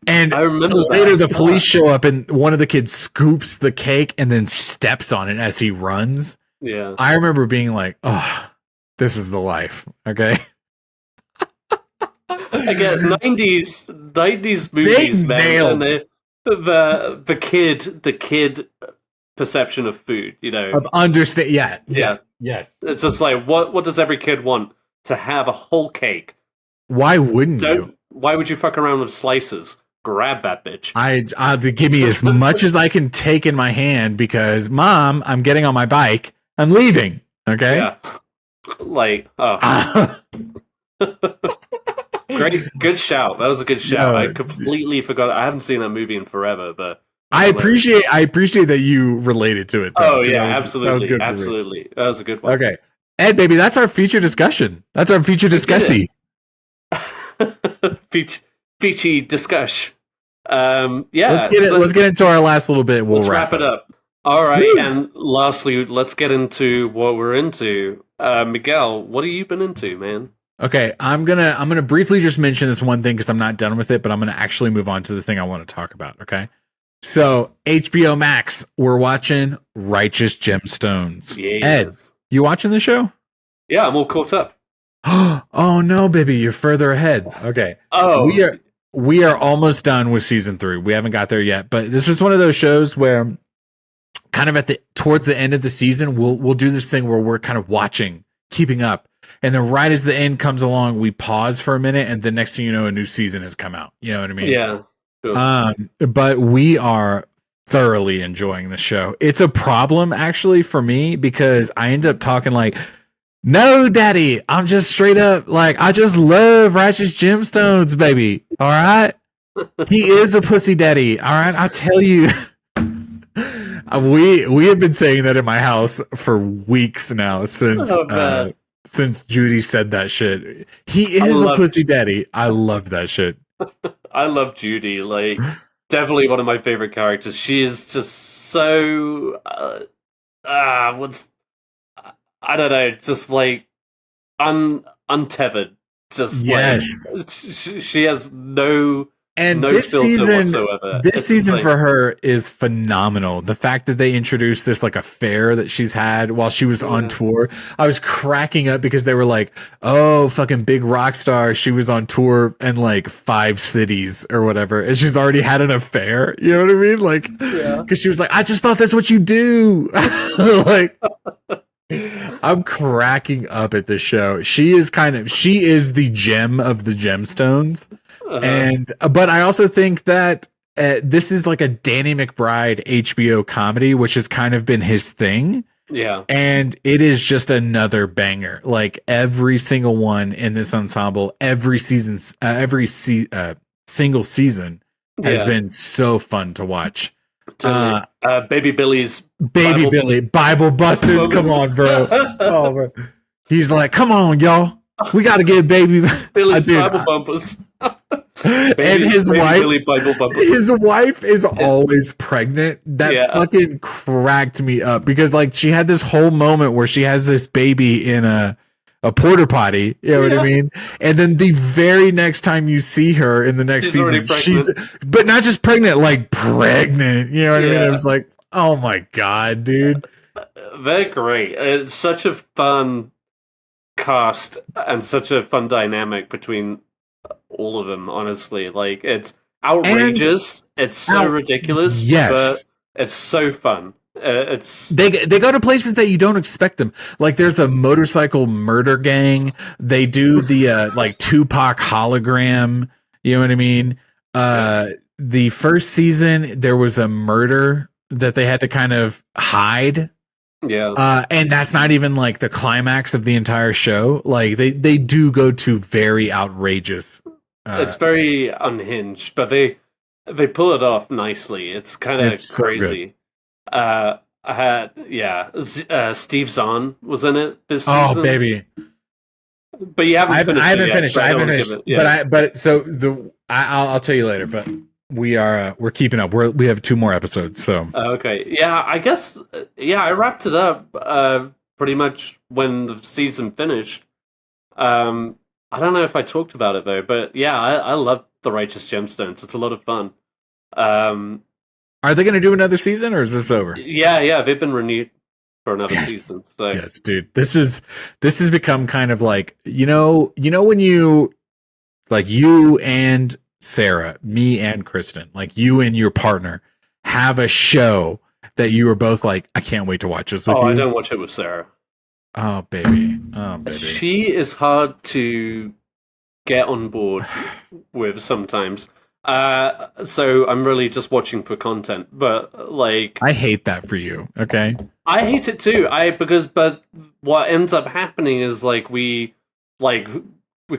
And I remember later the police show up and one of the kids scoops the cake and then steps on it as he runs. Yeah. I remember being like, oh, this is the life. Okay. Again, 90s movies, man. And the kid perception of food, you know. Of understand, yeah. Yes. It's just like, what does every kid want? To have a whole cake. Why wouldn't you? Why would you fuck around with slices? Grab that bitch. I give me as much as I can take in my hand because, Mom, I'm getting on my bike. I'm leaving. Okay. Yeah. Like, great, good shout. That was a good shout. No, I completely forgot. I haven't seen that movie in forever, but I appreciate that you related to it. Though, absolutely, absolutely. That was a good one. Okay, Ed, baby, that's our feature discussion. That's our feature discussy. Feature discuss. Let's get into our last little bit. We'll wrap it up. All right, Woo! And lastly, let's get into what we're into. Miguel, what have you been into, man? Okay, I'm gonna briefly just mention this one thing because I'm not done with it, but I'm gonna actually move on to the thing I want to talk about. Okay, so HBO Max, we're watching Righteous Gemstones. Yes. Ed, you watching the show? Yeah, I'm all caught up. Oh no, baby, you're further ahead. Okay. Oh, we are almost done with season 3. We haven't got there yet, but this is one of those shows where, kind of towards the end of the season, we'll do this thing where we're kind of watching, keeping up. And then right as the end comes along, we pause for a minute, and the next thing you know, a new season has come out. You know what I mean? Yeah. Cool. But we are thoroughly enjoying the show. It's a problem, actually, for me, because I end up talking like, no, daddy, I'm just straight up, like, I just love Righteous Gemstones, baby. All right? He is a pussy daddy. All right? I'll tell you. We have been saying that in my house for weeks now since Judy said that shit. He is a pussy daddy. I love that shit. I love Judy. Like, definitely one of my favorite characters. She is just so I don't know, just like untethered. Just like she has no this filter season whatsoever. This season for her is phenomenal. The fact that they introduced this like affair that she's had while she was on tour, I was cracking up because they were like, "Oh, fucking big rock star, she was on tour in like 5 cities or whatever, and she's already had an affair." You know what I mean? Like, because she was like, "I just thought that's what you do." Like, I'm cracking up at this show. She is the gem of the gemstones. But I also think that this is like a Danny McBride HBO comedy, which has kind of been his thing. Yeah. And it is just another banger. Like every single one in this ensemble, every single season has been so fun to watch. Totally. Baby Billy, Bible Busters. Come on, bro. Oh, bro. He's like, come on, y'all. We got to get Billy's Bible bumpers. And his wife is always pregnant. That fucking cracked me up because like she had this whole moment where she has this baby in a porta potty, you know what I mean? And then the very next time you see her in the next season, she's but not just pregnant, like pregnant, you know what I mean? It was like, oh my god, dude. They're great. It's such a fun cast and such a fun dynamic between all of them, honestly. Like, it's outrageous, it's so ridiculous, but it's so fun. They go to places that you don't expect them. Like there's a motorcycle murder gang. They do the like Tupac hologram. You know what I mean? The first season there was a murder that they had to kind of hide. Yeah. And that's not even like the climax of the entire show. Like they do go to very outrageous. It's very unhinged, but they pull it off nicely. It's kind of crazy. So Steve Zahn was in it this season. Oh baby! But you haven't finished. I haven't finished. I'll tell you later. But we're keeping up. We have 2 more episodes. So okay, yeah, I guess I wrapped it up pretty much when the season finished. I don't know if I talked about it though, but yeah, I love the Righteous Gemstones. It's a lot of fun. Are they going to do another season, or is this over? Yeah, they've been renewed for another season. So yes, dude, this has become kind of like you know when you like you and Sarah, me and Kristen, like you and your partner have a show that you were both like, I can't wait to watch this with you. I don't watch it with Sarah. Oh baby. She is hard to get on board with sometimes. So I'm really just watching for content, but like I hate that for you. Okay, I hate it too. But what ends up happening is like we're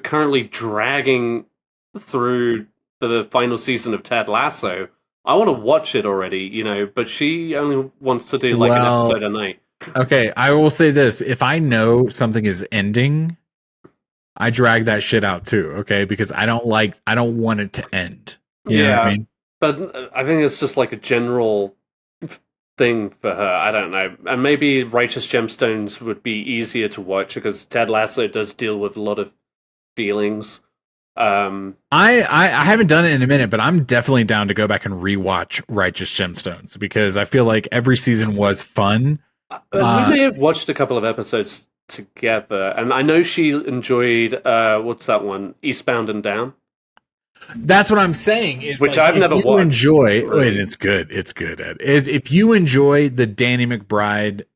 currently dragging through the final season of Ted Lasso. I want to watch it already, but she only wants to do like an episode a night. Okay, I will say this: if I know something is ending, I drag that shit out too. Okay, because I don't want it to end. You know what I mean? But I think it's just like a general thing for her. I don't know, and maybe Righteous Gemstones would be easier to watch because Ted Lasso does deal with a lot of feelings. I haven't done it in a minute, but I'm definitely down to go back and rewatch Righteous Gemstones because I feel like every season was fun. We may have watched a couple of episodes together, and I know she enjoyed what's that one, Eastbound and Down. That's what I'm saying. Which I've never watched. Enjoy, really. It's good. It's good. Ed. If you enjoy the Danny McBride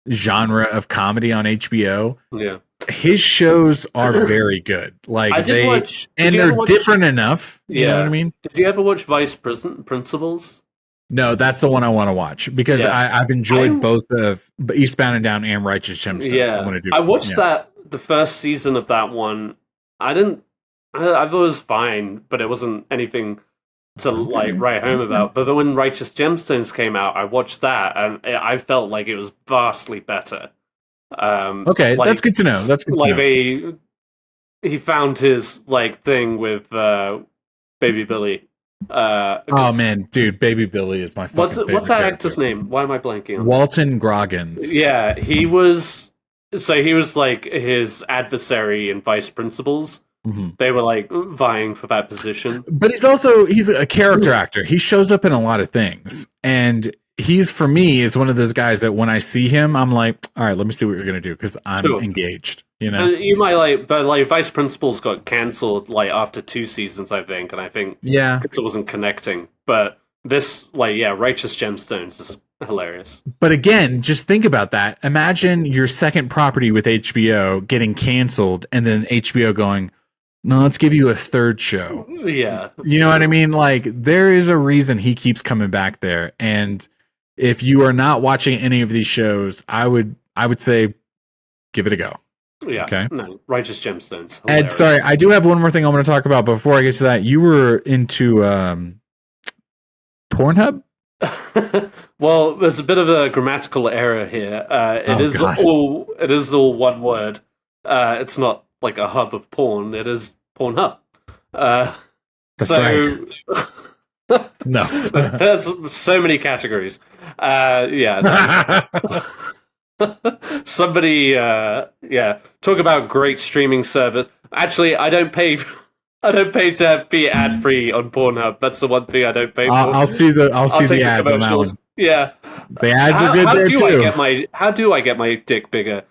genre of comedy on HBO, his shows are very good. Like they're different enough. You know what I mean? Did you ever watch Vice Principals? No, that's the one I want to watch because I've enjoyed both of Eastbound and Down and Righteous Gemstones. Yeah, I watched the first season of that one. I thought it was fine, but it wasn't anything to like write home about. But then when Righteous Gemstones came out, I watched that and I felt like it was vastly better. Okay, that's good to know. That's good. Like he found his like thing with Baby Billy. Oh man, dude, Baby Billy is my fucking what's that actor's name? Why am I blanking on Walton Goggins. Yeah, he was like his adversary in Vice Principals. Mm-hmm. They were like vying for that position. But he's a character actor. He shows up in a lot of things. And he's, for me, is one of those guys that when I see him, I'm like, all right, let me see what you're going to do because I'm engaged. You know, you might but Vice Principals got cancelled like after 2 seasons, I think, and I think because it wasn't connecting. But this, Righteous Gemstones is hilarious. But again, just think about that. Imagine your second property with HBO getting canceled, and then HBO going, "No, let's give you a third show." Yeah, you know what I mean. Like there is a reason he keeps coming back there, and if you are not watching any of these shows, I would say give it a go. Yeah. Okay. No, Righteous Gemstones. Hilarious. Ed, sorry, I do have one more thing I want to talk about before I get to that. You were into Pornhub? Well, there's a bit of a grammatical error here. It is all one word. It's not like a hub of porn. It is Pornhub. That's right. No. There's so many categories. No. Somebody, talk about great streaming service. Actually, I don't pay to be ad free on Pornhub. That's the one thing I don't pay for. I'll see the ads on that one. Yeah, the ads are good there too. How do I get my dick bigger?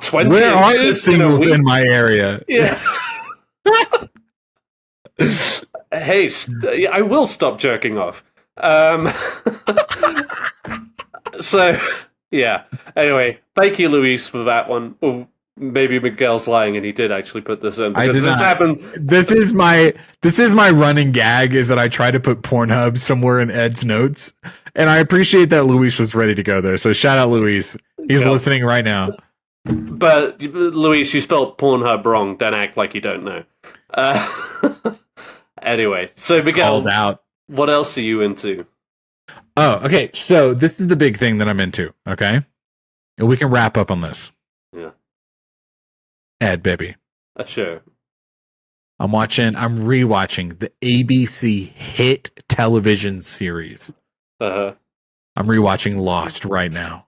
20 Where are the singles in my area? Yeah. Hey, I will stop jerking off. So, yeah. Anyway, thank you, Luis, for that one. maybe Miguel's lying and he did actually put this in I because did this not. happened. This is my running gag is that I try to put Pornhub somewhere in Ed's notes, and I appreciate that Luis was ready to go there. So shout out Luis. He's listening right now. But Luis, you spelled Pornhub wrong. Don't act like you don't know. Anyway, so Miguel, Called out. What else are you into? Oh, okay. So this is the big thing that I'm into. Okay, and we can wrap up on this. Yeah. Ed, baby. Sure. I'm rewatching the ABC hit television series. Uh-huh. I'm rewatching Lost right now.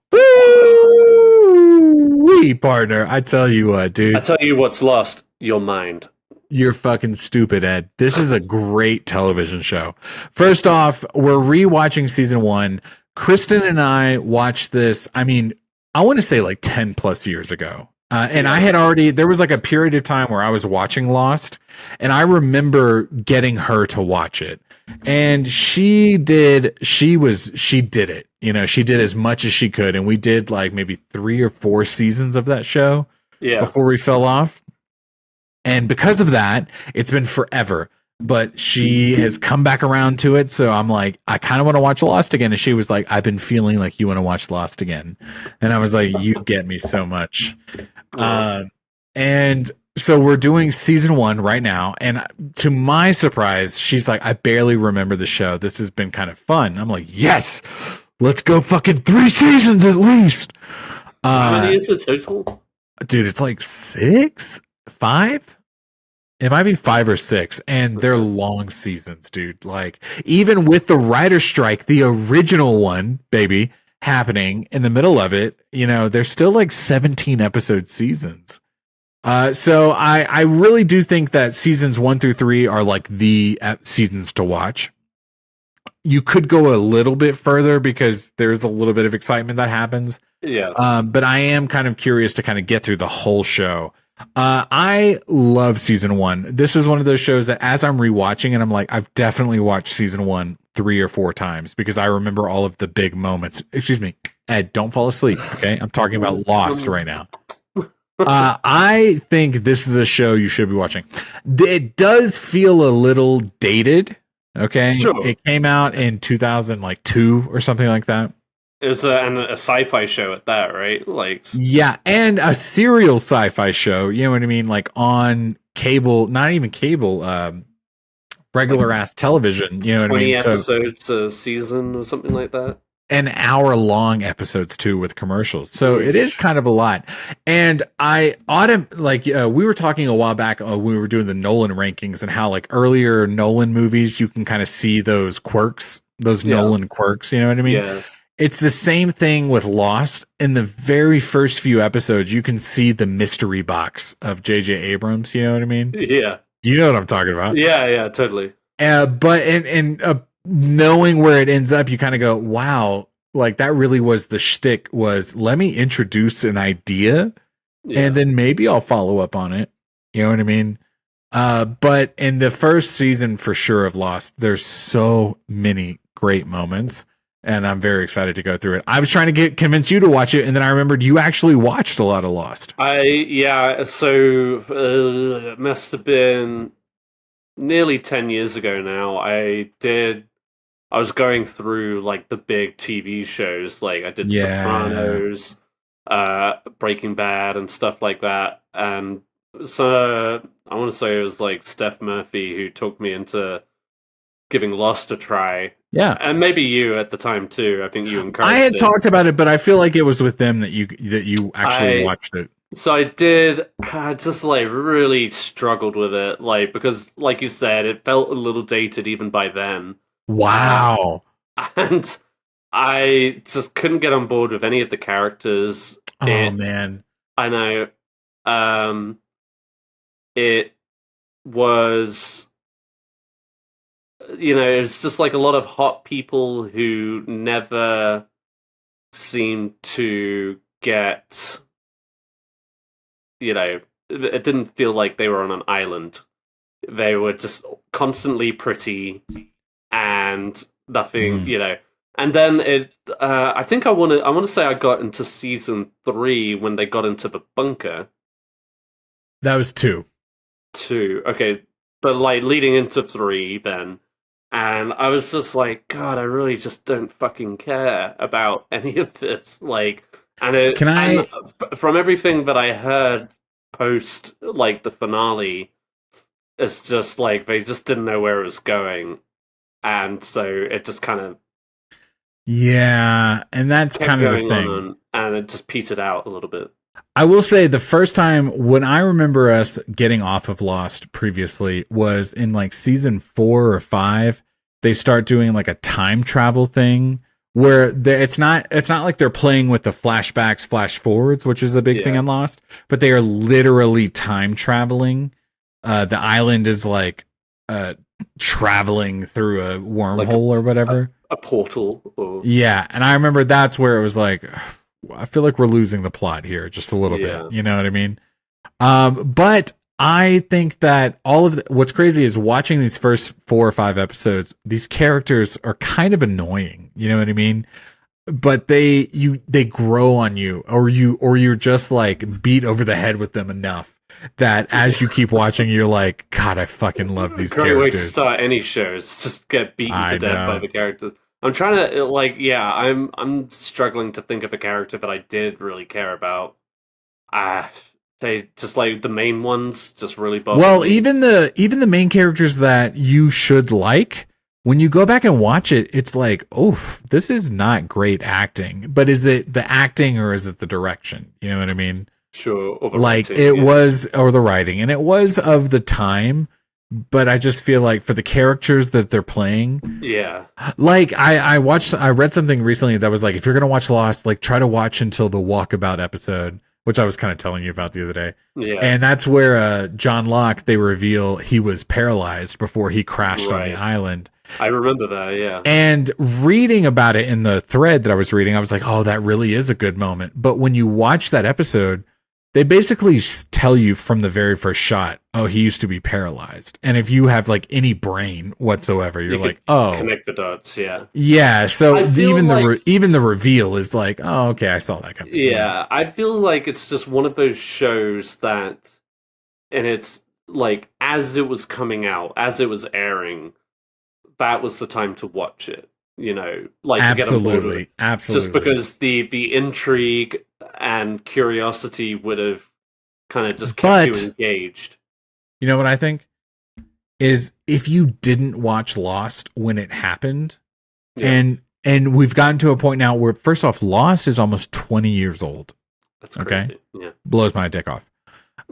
Woo-wee, partner. I tell you what, dude. I tell you what's lost, your mind. You're fucking stupid, Ed. This is a great television show. First off, we're rewatching season 1. Kristen and I watched this, I want to say like 10 plus years ago. I had there was like a period of time where I was watching Lost, and I remember getting her to watch it. And she did it. She did as much as she could. And we did like maybe 3 or 4 seasons of that show before we fell off. And because of that, it's been forever. But she has come back around to it. So I'm like, I kind of want to watch Lost again. And she was like, I've been feeling like you want to watch Lost again. And I was like, you get me so much. And so we're doing season 1 right now. And to my surprise, she's like, I barely remember the show. This has been kind of fun. I'm like, yes, let's go fucking 3 seasons at least. How many is the total? Dude, it's like 6, 5. It might be 5 or 6, and they're long seasons, dude. Like, even with the writer strike, the original one, baby, happening in the middle of it, they're still like 17 episode seasons. So I really do think that seasons 1 through 3 are like the seasons to watch. You could go a little bit further because there's a little bit of excitement that happens. Yeah. But I am kind of curious to kind of get through the whole show. I love season 1. This is one of those shows that as I'm rewatching it, I'm like, I've definitely watched season 1 3 or 4 times because I remember all of the big moments. Excuse me, Ed, don't fall asleep. Okay. I'm talking about Lost right now. I think this is a show you should be watching. It does feel a little dated. Okay. Sure. It came out in 2002 or something like that. It's a sci-fi show at that, right? Like, yeah, and a serial sci-fi show. You know what I mean? Like on cable, not even cable, regular ass television. You know what I mean? 20 episodes a season or something like that. An hour-long episodes too with commercials. So it is kind of a lot. And we were talking a while back when we were doing the Nolan rankings and how like earlier Nolan movies you can kind of see those quirks, those Nolan quirks. You know what I mean? Yeah. It's the same thing with Lost. In the very first few episodes, you can see the mystery box of J.J. Abrams. You know what I mean? Yeah. You know what I'm talking about? Yeah, totally. But in knowing where it ends up, you kind of go, wow, like that really was the shtick was let me introduce an idea and then maybe I'll follow up on it. You know what I mean? But in the first season for sure of Lost, there's so many great moments. And I'm very excited to go through it. I was trying to convince you to watch it, and then I remembered you actually watched a lot of Lost. So it must have been nearly 10 years ago now. I was going through like the big TV shows, like I did Sopranos, Breaking Bad, and stuff like that. And so I want to say it was like Steph Murphy who took me into giving Lost a try. Yeah, and maybe you at the time too. I think you encouraged. I had talked about it, but I feel like it was with them that you actually watched it. So I did. I just like really struggled with it, like because, like you said, it felt a little dated even by then. Wow. And I just couldn't get on board with any of the characters. Oh man, I know. It was. It's just like a lot of hot people who never seem to get, it didn't feel like they were on an island. They were just constantly pretty and nothing, And then I think I want to say I got into season 3 when they got into the bunker. That was 2. 2. Okay, but like leading into 3 then. And I was just like, God, I really just don't fucking care about any of this. Like, from everything that I heard post like the finale, it's just like they just didn't know where it was going, and so it just kind of and that's kind of the thing, and it just petered out a little bit. I will say the first time when I remember us getting off of Lost previously was in like season 4 or 5. They start doing like a time travel thing where it's not like they're playing with the flashbacks, flash forwards, which is a big thing on Lost, but they are literally time traveling. The island is like traveling through a wormhole like or whatever, a portal. Or... Yeah, and I remember that's where it was like, I feel like we're losing the plot here just a little bit. You know what I mean? But I think that what's crazy is watching these first 4 or 5 episodes, these characters are kind of annoying. You know what I mean? But they grow on you, or you're just like beat over the head with them enough that as you keep watching, you're like, God, I fucking love these characters. Great way to start any shows, just get beaten to death by the characters. I'm trying to I'm struggling to think of a character that I did really care about. They just like the main ones just really bother me. Even the main characters that you should like, when you go back and watch it, it's like, oof, this is not great acting. But is it the acting or is it the direction? You know what I mean? Sure. Or the like writing, it was, or the writing, and it was of the time. But I just feel like for the characters that they're playing, like I read something recently that was like, if you're gonna watch Lost, like try to watch until the walkabout episode, which I was kind of telling you about the other day. Yeah. And that's where John Locke, they reveal he was paralyzed before he crashed on the island. I remember that, yeah. And reading about it in the thread that I was reading, I was like, oh, that really is a good moment. But when you watch that episode, they basically tell you from the very first shot, oh, he used to be paralyzed. And if you have like any brain whatsoever, you're like, oh, connect the dots, yeah. Yeah, so even the reveal is like, oh, okay, I saw that coming. Yeah, I feel like it's just one of those shows that, and it's like as it was coming out, as it was airing, that was the time to watch it. You know, like to get on board with it. Absolutely. Just because the intrigue and curiosity would have kind of just kept you engaged. You know what I think? Is if you didn't watch Lost when it happened, and we've gotten to a point now where, first off, Lost is almost 20 years old. That's crazy. Yeah. Blows my dick off.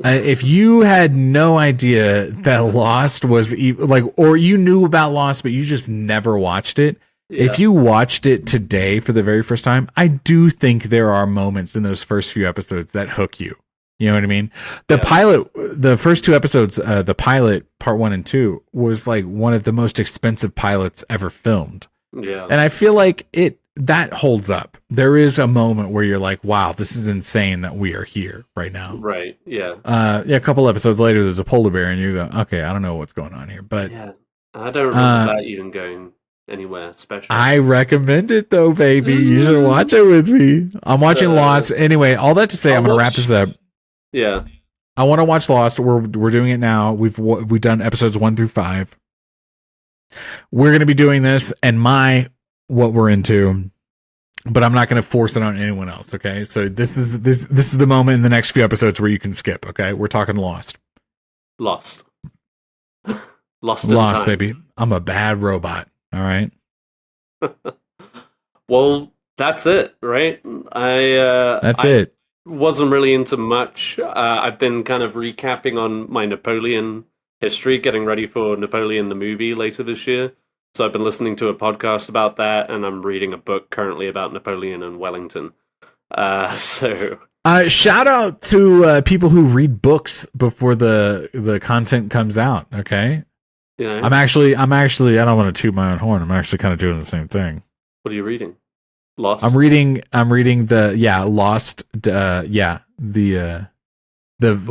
If you had no idea that Lost was or you knew about Lost, but you just never watched it, if you watched it today for the very first time, I do think there are moments in those first few episodes that hook you. You know what I mean? The pilot, the first 2 episodes, the pilot, part 1 and 2, was like one of the most expensive pilots ever filmed. Yeah. And I feel like that holds up. There is a moment where you're like, wow, this is insane that we are here right now. Right, yeah. A couple episodes later, there's a polar bear, and you go, okay, I don't know what's going on here. But yeah, I don't remember that even going anywhere special. I recommend it, though, baby. You should watch it with me. I'm watching Lost. Anyway, all that to say, I'm going to wrap this up. Yeah. I want to watch Lost. We're doing it now. We've done episodes 1 through 5. We're going to be doing this and what we're into, but I'm not going to force it on anyone else. Okay, so this is the moment in the next few episodes where you can skip. Okay, we're talking Lost, Lost, baby. I'm a bad robot. All right. Well, that's it, right? That's it. Wasn't really into much. I've been kind of recapping on my Napoleon history, getting ready for Napoleon the movie later this year. So I've been listening to a podcast about that, and I'm reading a book currently about Napoleon and Wellington. Shout out to people who read books before the content comes out. Okay. Yeah. I'm actually. I don't want to toot my own horn. I'm actually kind of doing the same thing. What are you reading? Lost. I'm reading the Lost. The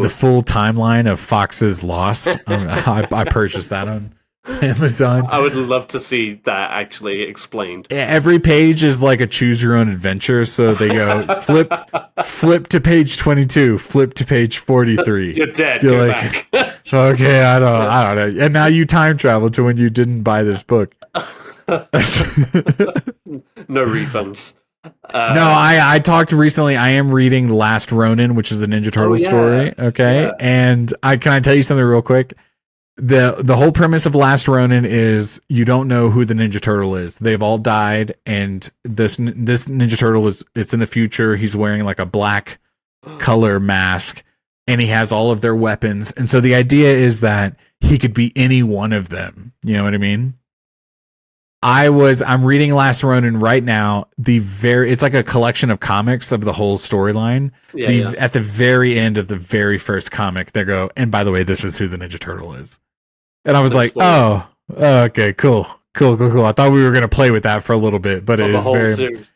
full timeline of Fox's Lost. I purchased that on Amazon. I would love to see that actually explained. Every page is like a choose your own adventure. So they go flip to page 22, flip to page 43. You're dead. Go back. Okay, I don't know. And now you time travel to when you didn't buy this book. No refunds. No, I talked recently. I am reading Last Ronin, which is a Ninja Turtle story. Okay, and can I tell you something real quick? The whole premise of Last Ronin is you don't know who the Ninja Turtle is. They've all died, and this Ninja Turtle it's in the future. He's wearing like a black color mask, and he has all of their weapons. And so the idea is that he could be any one of them. You know what I mean? I'm reading Last Ronin right now. It's like a collection of comics of the whole storyline. At the very end of the very first comic, they go, and by the way, this is who the Ninja Turtle is. And I was like, oh, okay, cool. I thought we were going to play with that for a little bit, but it is very... Series.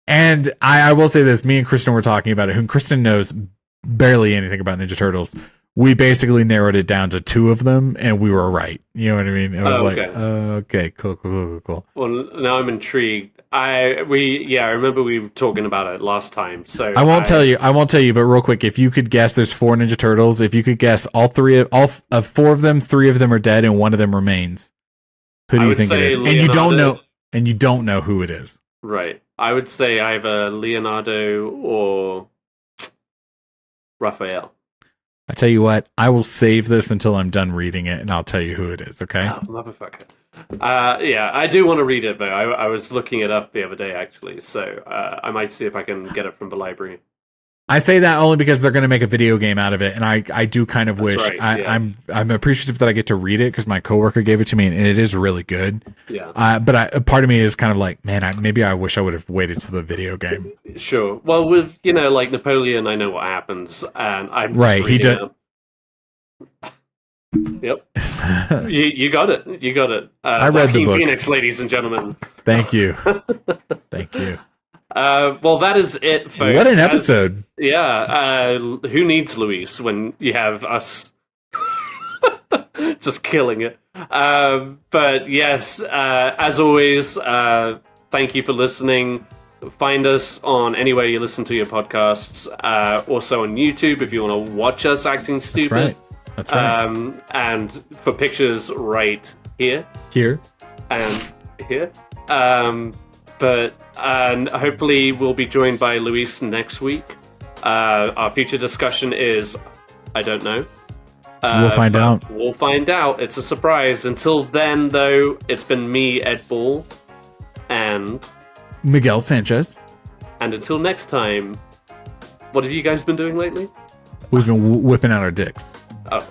And I will say this, me and Kristen were talking about it, who Kristen knows barely anything about Ninja Turtles. We basically narrowed it down to 2 of them, and we were right. You know what I mean? It was okay, cool. Well, now I'm intrigued. I remember we were talking about it last time. So I won't tell you, but real quick, if you could guess, there's 4 Ninja Turtles. If you could guess all 4 of them, 3 of them are dead, and 1 of them remains. Who do you think it is? Leonardo. And you don't know who it is. Right. I would say either Leonardo or Raphael. I tell you what, I will save this until I'm done reading it, and I'll tell you who it is, okay? Oh, motherfucker. I do want to read it, though. I was looking it up the other day, actually, so I might see if I can get it from the library. I say that only because they're going to make a video game out of it, and I do kind of wish... Right, I'm appreciative that I get to read it, because my coworker gave it to me, and it is really good. Yeah. But part of me is kind of like, man, maybe I wish I would have waited till the video game. Sure. Well, with, like Napoleon, I know what happens, and I'm just reading it. Yep. you got it. I read the book. Phoenix, ladies and gentlemen. Thank you. Thank you. Well, that is it, folks. What an episode. Who needs Luis when you have us just killing it? But yes, as always, thank you for listening. Find us on anywhere you listen to your podcasts. Also on YouTube if you want to watch us acting stupid. That's right. And for pictures right here. And here. But hopefully we'll be joined by Luis next week. Our future discussion is, I don't know. We'll find out. We'll find out. It's a surprise. Until then, though, it's been me, Ed Ball, and Miguel Sanchez. And until next time, what have you guys been doing lately? We've been whipping out our dicks. Oh.